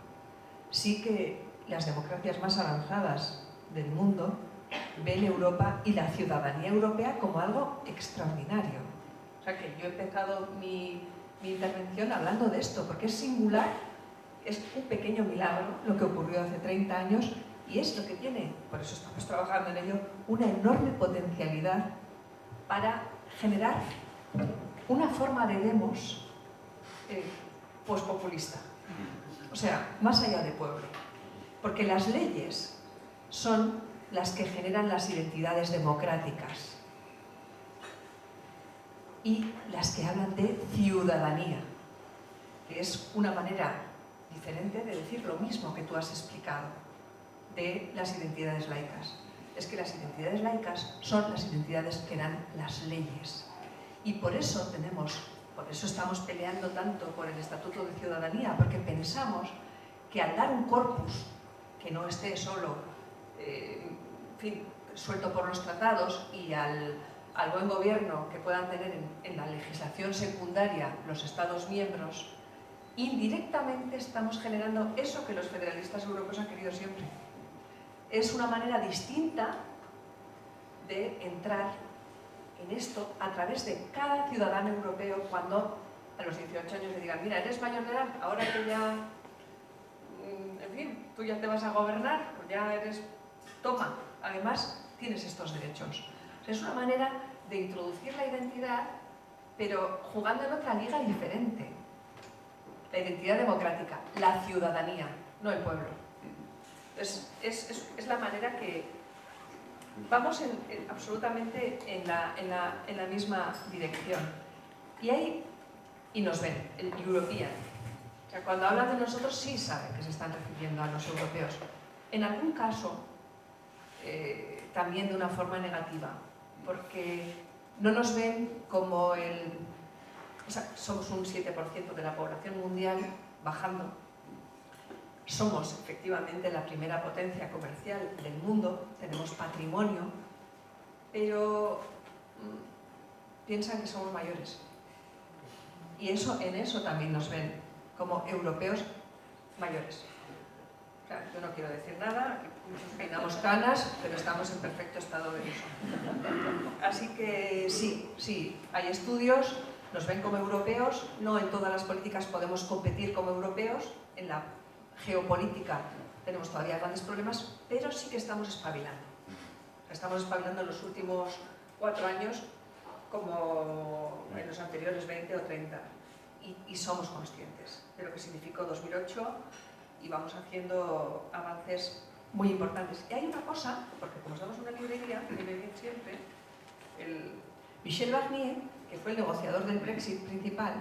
Sí que las democracias más avanzadas del mundo ven Europa y la ciudadanía europea como algo extraordinario. O sea que yo he empezado mi intervención hablando de esto, porque es singular, es un pequeño milagro lo que ocurrió hace 30 años y es lo que tiene, por eso estamos trabajando en ello, una enorme potencialidad para generar una forma de demos pospopulista. O sea, más allá de pueblo. Porque las leyes son las que generan las identidades democráticas y las que hablan de ciudadanía, que es una manera diferente de decir lo mismo que tú has explicado de las identidades laicas. es que las identidades laicas son las identidades que dan las leyes. Y por eso estamos peleando tanto por el Estatuto de Ciudadanía, porque pensamos que al dar un corpus que no esté solo suelto por los tratados y al buen gobierno que puedan tener en la legislación secundaria los Estados miembros, indirectamente estamos generando eso que los federalistas europeos han querido siempre. Es una manera distinta de entrar en esto a través de cada ciudadano europeo cuando a los 18 años le digan, mira, eres mayor de edad, ahora que ya, en fin, tú ya te vas a gobernar, pues ya eres, toma, además tienes estos derechos. O sea, es una manera de introducir la identidad, pero jugando en otra liga diferente. La identidad democrática, la ciudadanía, no el pueblo. Entonces, es la manera que vamos absolutamente en la misma dirección. Y nos ven, el European. O sea, cuando hablan de nosotros sí saben que se están refiriendo a los europeos. En algún caso, también de una forma negativa, porque no nos ven como o sea, somos un 7% de la población mundial, bajando. Somos efectivamente la primera potencia comercial del mundo, tenemos patrimonio, pero piensan que somos mayores. Y en eso también nos ven, como europeos mayores. O sea, yo no quiero decir nada, nos peinamos canas, pero estamos en perfecto estado de uso. Así que sí, hay estudios, nos ven como europeos, no en todas las políticas podemos competir como europeos, en la geopolítica tenemos todavía grandes problemas, pero sí que estamos espabilando. Estamos espabilando en los últimos 4 años como en los anteriores 20 o 30 y somos conscientes de lo que significó 2008 y vamos haciendo avances muy importantes. Y hay una cosa, porque como estamos en una librería, siempre, Michel Barnier, que fue el negociador del Brexit principal,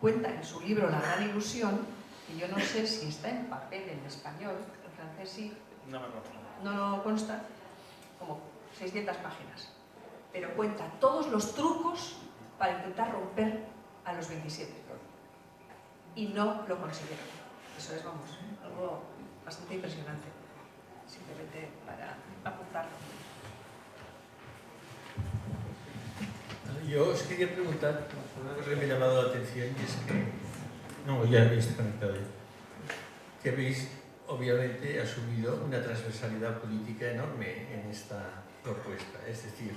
cuenta en su libro La gran ilusión, que yo no sé si está en papel en español, en francés sí, no consta, como 600 páginas, pero cuenta todos los trucos para intentar romper a los 27 y no lo consiguieron. Eso es, vamos, algo bastante impresionante, simplemente para apuntarlo. Yo os quería preguntar, una cosa que me ha llamado la atención, y es que, no, ya habéis conectado ya, que habéis obviamente asumido una transversalidad política enorme en esta propuesta. Es decir,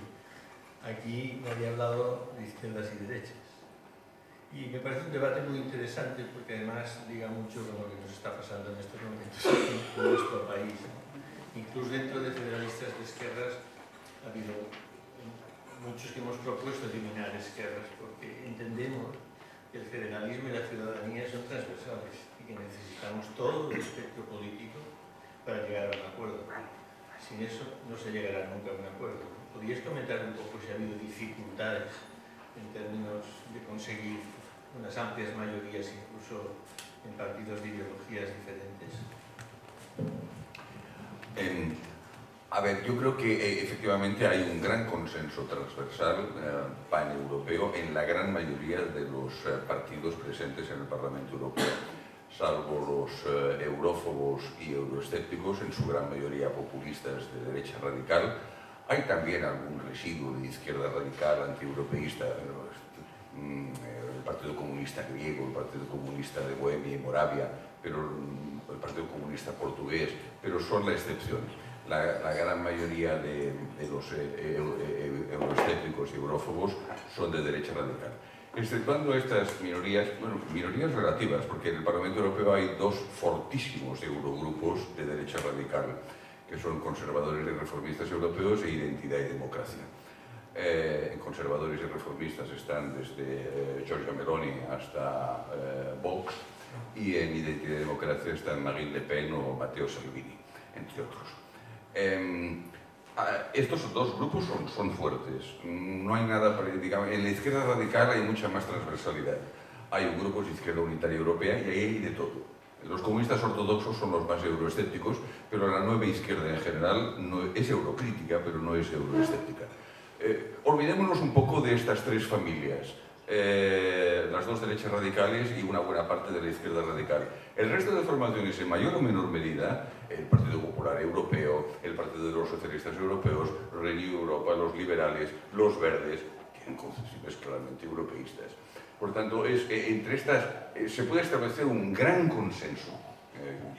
aquí nadie ha hablado de izquierdas y derechas. Y me parece un debate muy interesante porque además liga mucho con lo que nos está pasando en estos momentos aquí en nuestro país. Incluso dentro de federalistas de izquierdas ha habido muchos que hemos propuesto eliminar izquierdas porque entendemos que el federalismo y la ciudadanía son transversales y que necesitamos todo el espectro político para llegar a un acuerdo. Sin eso no se llegará nunca a un acuerdo. ¿Podríais comentar un poco si ha habido dificultades en términos de conseguir unas amplias mayorías, incluso en partidos de ideologías diferentes? A ver, yo creo que efectivamente hay un gran consenso transversal paneuropeo en la gran mayoría de los partidos presentes en el Parlamento Europeo, salvo los eurófobos y euroescépticos, en su gran mayoría populistas de derecha radical. Hay también algún residuo de izquierda radical antieuropeísta, el Partido Comunista griego, el Partido Comunista de Bohemia y Moravia, pero el Partido Comunista portugués, pero son la excepción. La gran mayoría de los euroescépticos y eurófobos son de derecha radical. Exceptuando estas minorías, bueno, minorías relativas, porque en el Parlamento Europeo hay 2 fortísimos eurogrupos de derecha radical, que son conservadores y reformistas europeos e identidad y democracia. En conservadores y reformistas están desde Giorgia Meloni hasta Vox, y en identidad y democracia están Marine Le Pen o Matteo Salvini, entre otros. Estos 2 grupos son fuertes, no hay nada, digamos, en la izquierda radical hay mucha más transversalidad. Hay un grupo de izquierda unitaria europea y ahí hay de todo. Los comunistas ortodoxos son los más euroescépticos, pero la nueva izquierda en general no es eurocrítica, pero no es euroescéptica. Olvidémonos un poco de estas tres familias, las dos derechas radicales y una buena parte de la izquierda radical. El resto de formaciones, en mayor o menor medida, el Partido Popular Europeo, el Partido de los Socialistas Europeos, Renew Europa, los liberales, los verdes, tienen concepciones claramente europeístas. Por tanto, entre estas se puede establecer un gran consenso,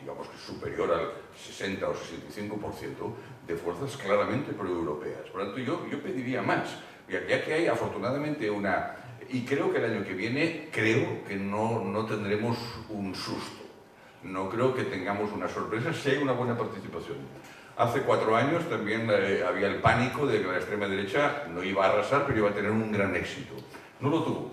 digamos que superior al 60 o 65% de fuerzas claramente proeuropeas. Por tanto, yo pediría más, ya que hay afortunadamente una... Y creo que el año que viene, creo que no tendremos un susto. No creo que tengamos una sorpresa si hay una buena participación. Hace 4 años también había el pánico de que la extrema derecha no iba a arrasar, pero iba a tener un gran éxito. No lo tuvo.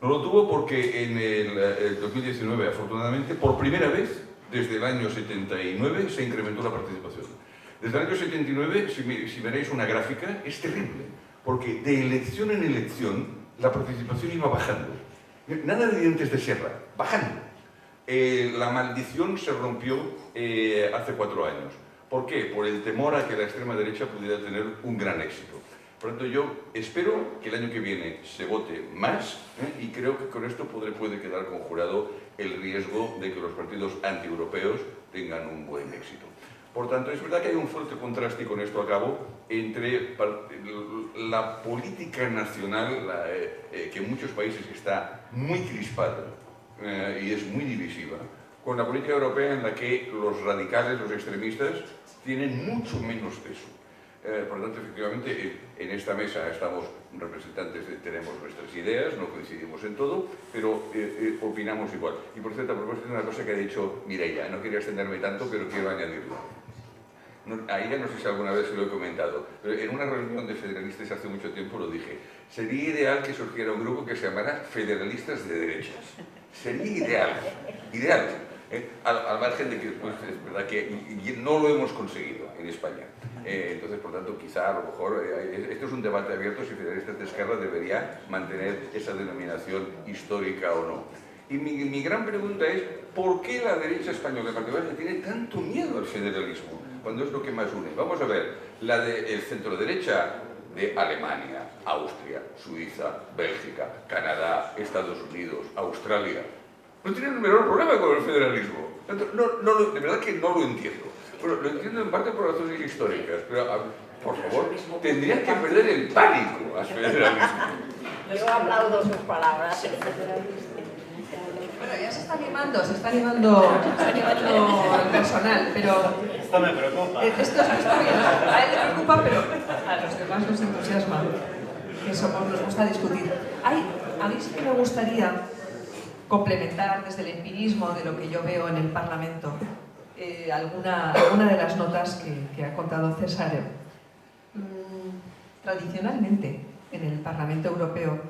No lo tuvo porque en el 2019, afortunadamente, por primera vez, desde el año 79, se incrementó la participación. Desde el año 79, si veréis una gráfica, es terrible, porque de elección en elección la participación iba bajando. Nada de dientes de sierra, bajando. La maldición se rompió hace 4 años. ¿Por qué? Por el temor a que la extrema derecha pudiera tener un gran éxito. Por lo tanto, yo espero que el año que viene se vote más y creo que con esto puede quedar conjurado el riesgo de que los partidos antieuropeos tengan un buen éxito. Por tanto, es verdad que hay un fuerte contraste, y con esto acabo, entre la política nacional, que en muchos países está muy crispada y es muy divisiva, con la política europea en la que los radicales, los extremistas, tienen mucho menos peso. Por lo tanto, efectivamente, en esta mesa estamos representantes, tenemos nuestras ideas, no coincidimos en todo, pero opinamos igual. Y por cierto, a propósito de una cosa que ha dicho Mireia, no quería extenderme tanto, pero quiero añadirlo. A ella no sé si alguna vez se lo he comentado, pero en una reunión de federalistas hace mucho tiempo lo dije. Sería ideal que surgiera un grupo que se llamara Federalistas de Derechas. Sería ideal, ideal. Al margen de que pues, es verdad que no lo hemos conseguido en España. Entonces, por tanto, quizá a lo mejor esto es un debate abierto si Federalistas de Esquerra debería mantener esa denominación histórica o no. Y mi gran pregunta es, ¿por qué la derecha española en particular tiene tanto miedo al federalismo cuando es lo que más une? Vamos a ver, el centro-derecha de Alemania, Austria, Suiza, Bélgica, Canadá, Estados Unidos, Australia, no tienen el menor problema con el federalismo. De verdad que no lo entiendo. Bueno, lo entiendo en parte por razones históricas, pero, por favor, tendrían que perder el pánico al federalismo. Yo aplaudo sus palabras. Bueno, ya se está animando el personal, pero... Esto me preocupa. Esto está bien, a él le preocupa, pero a los demás nos entusiasma, que nos gusta discutir. A mí sí que me gustaría complementar desde el empirismo de lo que yo veo en el Parlamento alguna de las notas que ha contado Cesáreo. Tradicionalmente, en el Parlamento Europeo,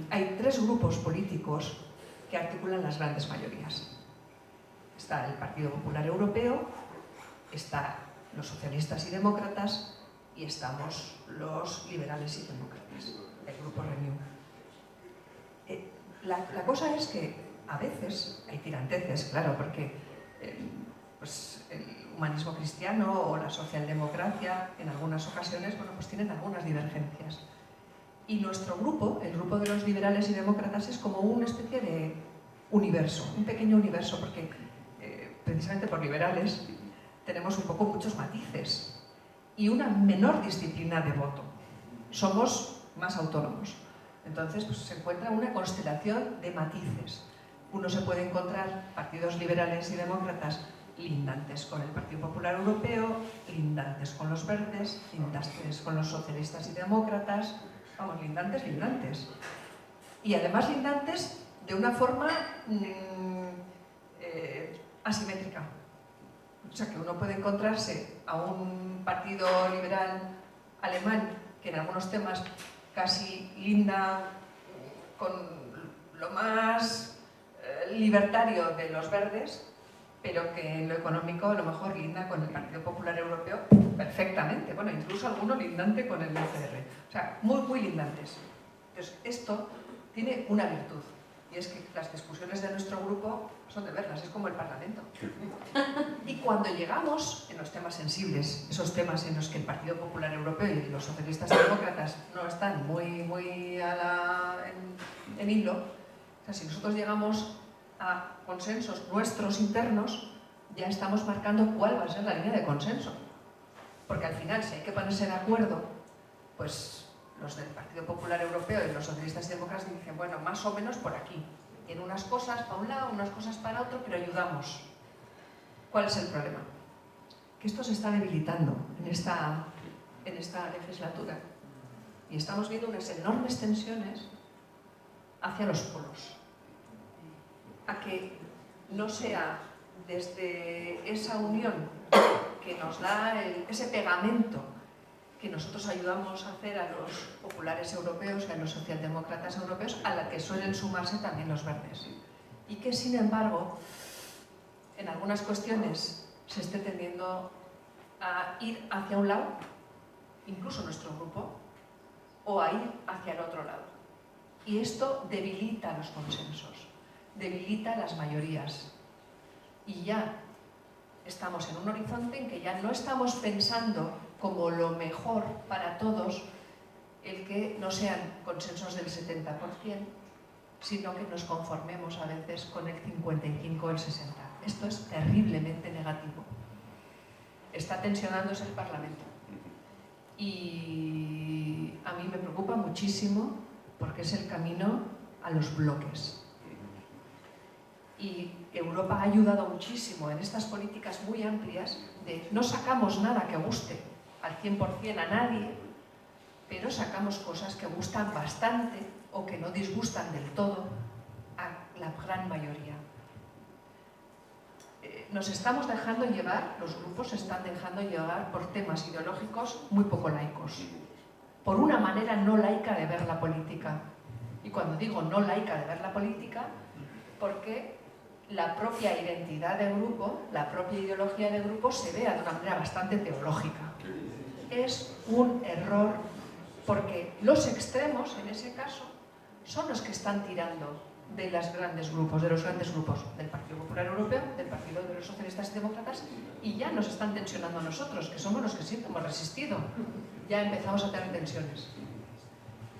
hay 3 grupos políticos que articulan las grandes mayorías. Está el Partido Popular Europeo, están los socialistas y demócratas y estamos los liberales y demócratas, el grupo Renew. La cosa es que a veces hay tiranteces, claro, porque pues el humanismo cristiano o la socialdemocracia en algunas ocasiones pues tienen algunas divergencias. Y nuestro grupo, el grupo de los liberales y demócratas, es como una especie de universo, un pequeño universo, porque precisamente por liberales tenemos un poco muchos matices y una menor disciplina de voto. Somos más autónomos. Entonces pues, se encuentra una constelación de matices. Uno se puede encontrar partidos liberales y demócratas lindantes con el Partido Popular Europeo, lindantes con los verdes, lindantes con los socialistas y demócratas, vamos, lindantes. Y además lindantes de una forma asimétrica. O sea, que uno puede encontrarse a un partido liberal alemán que en algunos temas casi linda con lo más libertario de los verdes, pero que en lo económico a lo mejor linda con el Partido Popular Europeo perfectamente. Bueno, incluso alguno lindante con el UCR. O sea, muy, muy lindantes. Entonces, esto tiene una virtud, y es que las discusiones de nuestro grupo son de verlas, es como el Parlamento. Y cuando llegamos en los temas sensibles, esos temas en los que el Partido Popular Europeo y los socialistas y demócratas no están muy en hilo, o sea, si nosotros llegamos a consensos nuestros internos, ya estamos marcando cuál va a ser la línea de consenso. Porque al final, si hay que ponerse de acuerdo, pues los del Partido Popular Europeo y los socialistas y demócratas dicen, bueno, más o menos por aquí. Tiene unas cosas para un lado, unas cosas para otro, pero ayudamos. ¿Cuál es el problema? Que esto se está debilitando en esta legislatura. Y estamos viendo unas enormes tensiones hacia los polos. A que no sea desde esa unión que nos da ese pegamento que nosotros ayudamos a hacer a los populares europeos y a los socialdemócratas europeos, a la que suelen sumarse también los verdes. Y que, sin embargo, en algunas cuestiones se esté tendiendo a ir hacia un lado, incluso nuestro grupo, o a ir hacia el otro lado. Y esto debilita los consensos, debilita las mayorías. Y ya estamos en un horizonte en que ya no estamos pensando como lo mejor para todos el que no sean consensos del 70%, sino que nos conformemos a veces con el 55 o el 60%. Esto es terriblemente negativo. Está tensionándose el Parlamento. Y a mí me preocupa muchísimo porque es el camino a los bloques. Y Europa ha ayudado muchísimo en estas políticas muy amplias de no sacamos nada que guste al 100% a nadie, pero sacamos cosas que gustan bastante o que no disgustan del todo a la gran mayoría. Nos estamos dejando llevar, los grupos se están dejando llevar por temas ideológicos muy poco laicos, por una manera no laica de ver la política. Y cuando digo no laica de ver la política, porque la propia identidad de grupo, la propia ideología de grupo se vea de una manera bastante teológica. Es un error porque los extremos, en ese caso, son los que están tirando de los grandes grupos, del Partido Popular Europeo, del Partido de los Socialistas y Demócratas, y ya nos están tensionando a nosotros, que somos los que siempre hemos resistido. Ya empezamos a tener tensiones.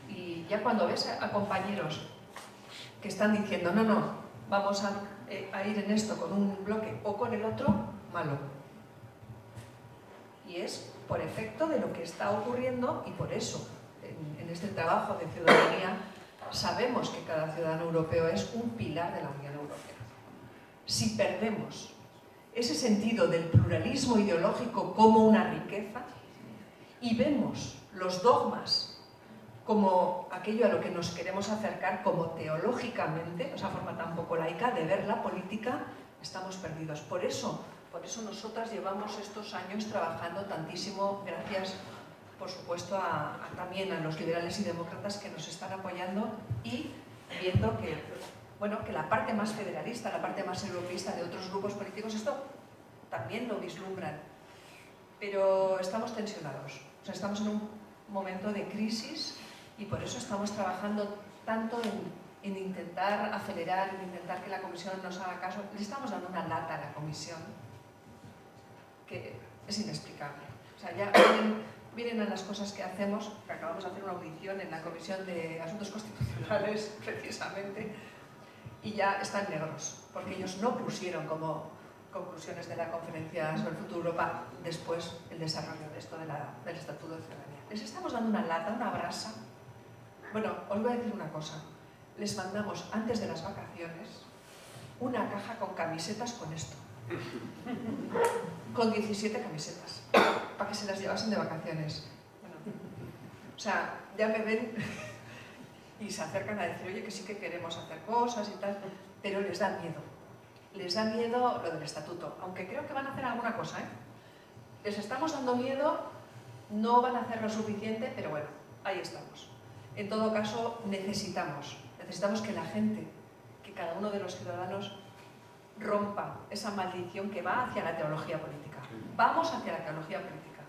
Y ya cuando ves a compañeros que están diciendo, no, vamos a ir en esto con un bloque o con el otro, malo. Y es por efecto de lo que está ocurriendo y por eso, en este trabajo de ciudadanía, sabemos que cada ciudadano europeo es un pilar de la Unión Europea. Si perdemos ese sentido del pluralismo ideológico como una riqueza y vemos los dogmas como aquello a lo que nos queremos acercar como teológicamente, esa forma tan poco laica de ver la política, estamos perdidos. Por eso nosotras llevamos estos años trabajando tantísimo, gracias por supuesto también a los liberales y demócratas que nos están apoyando y viendo que la parte más federalista, la parte más europeísta de otros grupos políticos, esto también lo vislumbran. Pero estamos tensionados, o sea, estamos en un momento de crisis y por eso estamos trabajando tanto en intentar acelerar, en intentar que la Comisión nos haga caso. Le estamos dando una lata a la Comisión que es inexplicable. O sea, ya miren a las cosas que hacemos, que acabamos de hacer una audición en la Comisión de Asuntos Constitucionales, precisamente, y ya están negros, porque ellos no pusieron como conclusiones de la conferencia sobre el futuro de Europa después el desarrollo de esto del Estatuto de Ciudadanía. Les estamos dando una lata, una brasa. Bueno, os voy a decir una cosa. Les mandamos antes de las vacaciones una caja con camisetas con esto. Con 17 camisetas, para que se las llevasen de vacaciones. Bueno, o sea, ya me ven y se acercan a decir, oye, que sí que queremos hacer cosas y tal, pero les da miedo. Les da miedo lo del estatuto, aunque creo que van a hacer alguna cosa, ¿eh? Les estamos dando miedo, no van a hacer lo suficiente, pero bueno, ahí estamos. En todo caso, necesitamos que la gente, que cada uno de los ciudadanos rompa esa maldición que va hacia la teología política. Vamos hacia la teología política.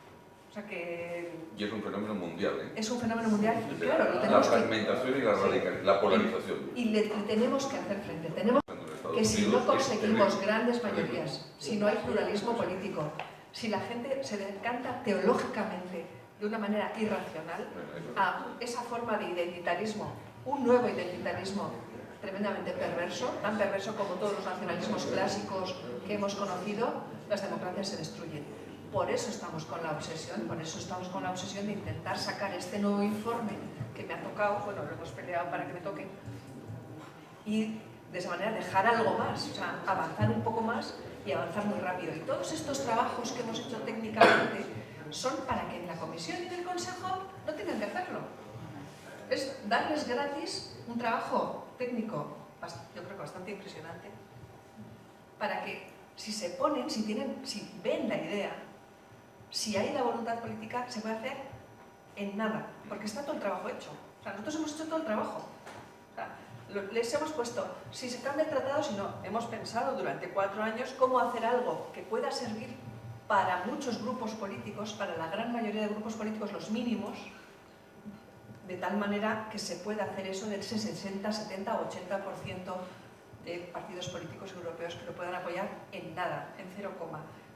O sea que... Y es un fenómeno mundial, ¿eh? Es un fenómeno mundial y claro, lo La tenemos que... fragmentación y la polarización. Y le tenemos que hacer frente. Tenemos que si no conseguimos grandes mayorías, si no hay pluralismo político, si la gente se decanta teológicamente de una manera irracional a esa forma de identitarismo, un nuevo identitarismo tremendamente perverso, tan perverso como todos los nacionalismos clásicos que hemos conocido, las democracias se destruyen. Por eso estamos con la obsesión, de intentar sacar este nuevo informe que me ha tocado, bueno, lo hemos peleado para que me toque, y de esa manera dejar algo más, o sea, avanzar un poco más y avanzar muy rápido. Y todos estos trabajos que hemos hecho técnicamente son para que en la Comisión y en el Consejo no tengan que hacerlo. Es darles gratis un trabajo técnico, yo creo que bastante impresionante, para que si se ponen, si ven la idea, si hay la voluntad política, se puede hacer en nada, porque está todo el trabajo hecho. O sea, nosotros hemos hecho todo el trabajo. O sea, les hemos puesto, si se cambia el tratado, si no, hemos pensado durante 4 años cómo hacer algo que pueda servir para muchos grupos políticos, para la gran mayoría de grupos políticos, los mínimos, de tal manera que se pueda hacer eso del 60, 70 o 80% de partidos políticos europeos que lo puedan apoyar en nada, en 0,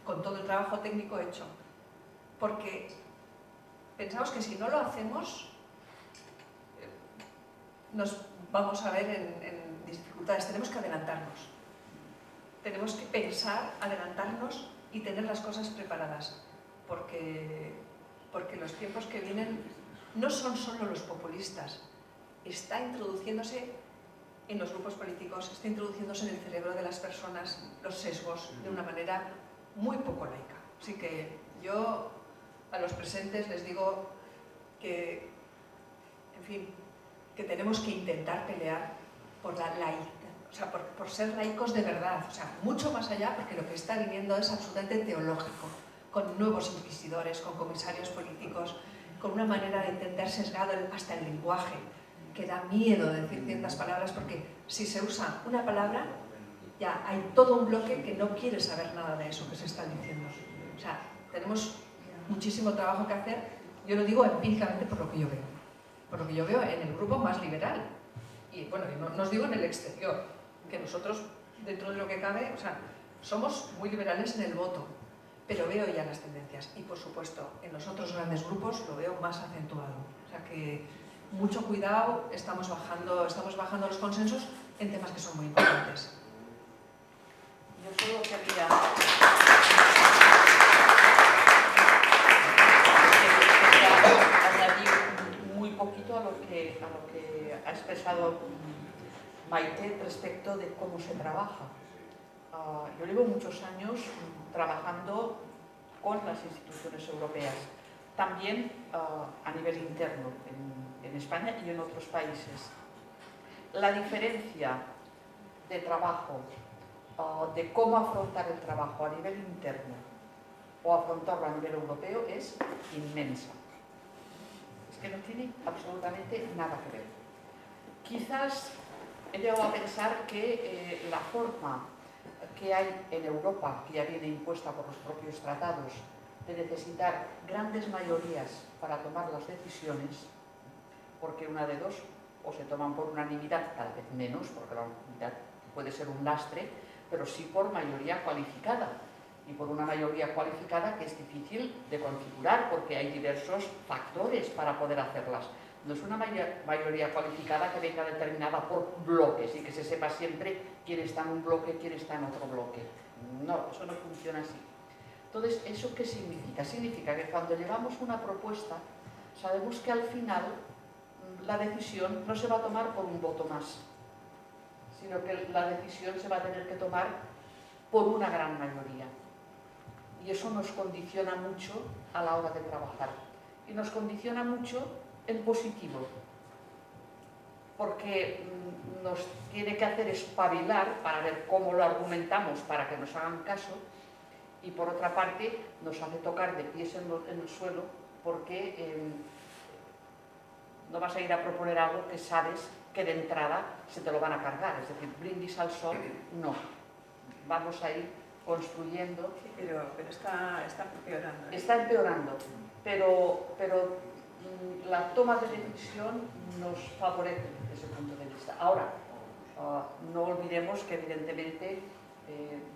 con todo el trabajo técnico hecho. Porque pensamos que si no lo hacemos, nos vamos a ver en dificultades. Tenemos que adelantarnos. Tenemos que pensar, adelantarnos y tener las cosas preparadas. Porque los tiempos que vienen no son solo los populistas. Está introduciéndose en los grupos políticos, está introduciéndose en el cerebro de las personas los sesgos de una manera muy poco laica. Así que yo a los presentes les digo que, en fin, que tenemos que intentar pelear por la laicidad, o sea, por ser laicos de verdad, o sea, mucho más allá, porque lo que está viniendo es absolutamente teológico, con nuevos inquisidores, con comisarios políticos, con una manera de entender sesgado hasta el lenguaje, que da miedo de decir ciertas palabras, porque si se usa una palabra, ya hay todo un bloque que no quiere saber nada de eso que se está diciendo. O sea, tenemos muchísimo trabajo que hacer, yo lo digo empíricamente por lo que yo veo en el grupo más liberal, y bueno, no os digo en el exterior, que nosotros, dentro de lo que cabe, o sea, somos muy liberales en el voto, pero veo ya las tendencias, y por supuesto, en los otros grandes grupos lo veo más acentuado, o sea que mucho cuidado, estamos bajando los consensos en temas que son muy importantes. Yo solo quería añadir muy poquito a lo que ha expresado Maite respecto de cómo se trabaja. Yo llevo muchos años trabajando con las instituciones europeas, también a nivel interno, en España y en otros países. La diferencia de trabajo, de cómo afrontar el trabajo a nivel interno o afrontarlo a nivel europeo es inmensa. Es que no tiene absolutamente nada que ver. Quizás he llegado a pensar que la forma que hay en Europa, que ya viene impuesta por los propios tratados, de necesitar grandes mayorías para tomar las decisiones, porque una de dos, o se toman por unanimidad, tal vez menos, porque la unanimidad puede ser un lastre, pero sí por mayoría cualificada. Y por una mayoría cualificada que es difícil de configurar, porque hay diversos factores para poder hacerlas. No es una mayoría cualificada que venga determinada por bloques y que se sepa siempre quién está en un bloque, quién está en otro bloque. No, eso no funciona así. Entonces, ¿eso qué significa? Significa que cuando llevamos una propuesta, sabemos que al final la decisión no se va a tomar por un voto más, sino que la decisión se va a tener que tomar por una gran mayoría. Y eso nos condiciona mucho a la hora de trabajar. Y nos condiciona mucho en positivo, porque nos tiene que hacer espabilar para ver cómo lo argumentamos para que nos hagan caso, y por otra parte nos hace tocar de pies en el suelo, porque no vas a ir a proponer algo que sabes que de entrada se te lo van a cargar, es decir, brindis al sol, no. Vamos a ir construyendo. Pero está empeorando. Está empeorando, pero la toma de decisión nos favorece desde ese punto de vista. Ahora, no olvidemos que evidentemente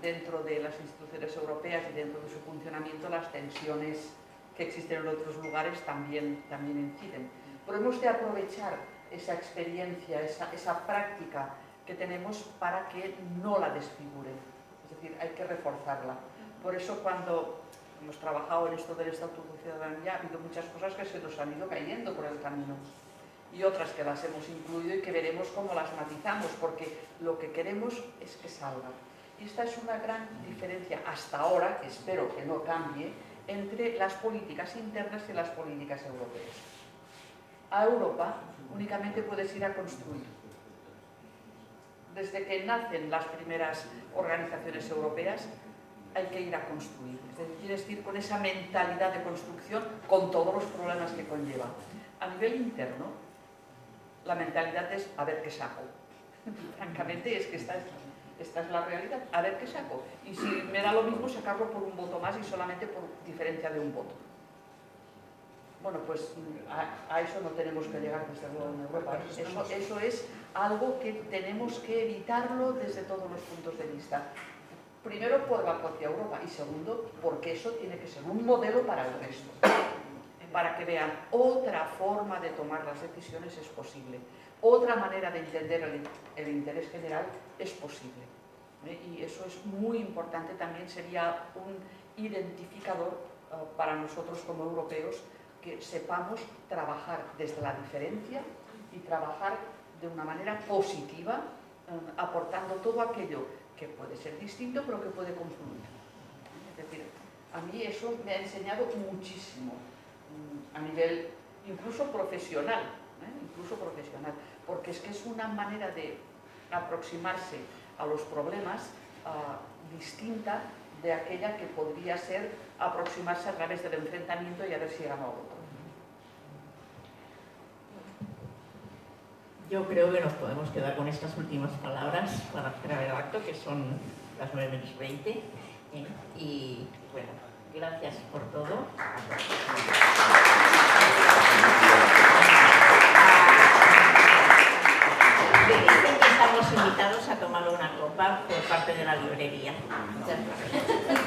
dentro de las instituciones europeas y dentro de su funcionamiento las tensiones que existen en otros lugares también inciden. Pero hemos de aprovechar esa experiencia, esa práctica que tenemos para que no la desfigure. Es decir, hay que reforzarla. Por eso cuando hemos trabajado en esto del Estatuto de Ciudadanía ha habido muchas cosas que se nos han ido cayendo por el camino y otras que las hemos incluido y que veremos cómo las matizamos, porque lo que queremos es que salga. Y esta es una gran diferencia hasta ahora, que espero que no cambie, entre las políticas internas y las políticas europeas. A Europa únicamente puedes ir a construir. Desde que nacen las primeras organizaciones europeas hay que ir a construir. Es decir, tienes que ir con esa mentalidad de construcción con todos los problemas que conlleva. A nivel interno, la mentalidad es a ver qué saco. Francamente, es que esta es la realidad, a ver qué saco. Y si me da lo mismo sacarlo por un voto más y solamente por diferencia de un voto. Bueno, pues a eso no tenemos que llegar desde luego en Europa. Eso es algo que tenemos que evitarlo desde todos los puntos de vista. Primero, por la propia Europa, y segundo, porque eso tiene que ser un modelo para el resto. Para que vean otra forma de tomar las decisiones es posible. Otra manera de entender el interés general es posible. Y eso es muy importante, también sería un identificador para nosotros como europeos, que sepamos trabajar desde la diferencia y trabajar de una manera positiva, aportando todo aquello que puede ser distinto pero que puede confluir. Es decir, a mí eso me ha enseñado muchísimo a nivel incluso profesional, porque es que es una manera de aproximarse a los problemas distinta de aquella que podría ser aproximarse a través del enfrentamiento y a ver si gana o otro. Yo creo que nos podemos quedar con estas últimas palabras para cerrar el acto, que son las 9:20. Y bueno, gracias por todo. Me dicen que estamos invitados a tomar una copa por parte de la librería. Muchas gracias.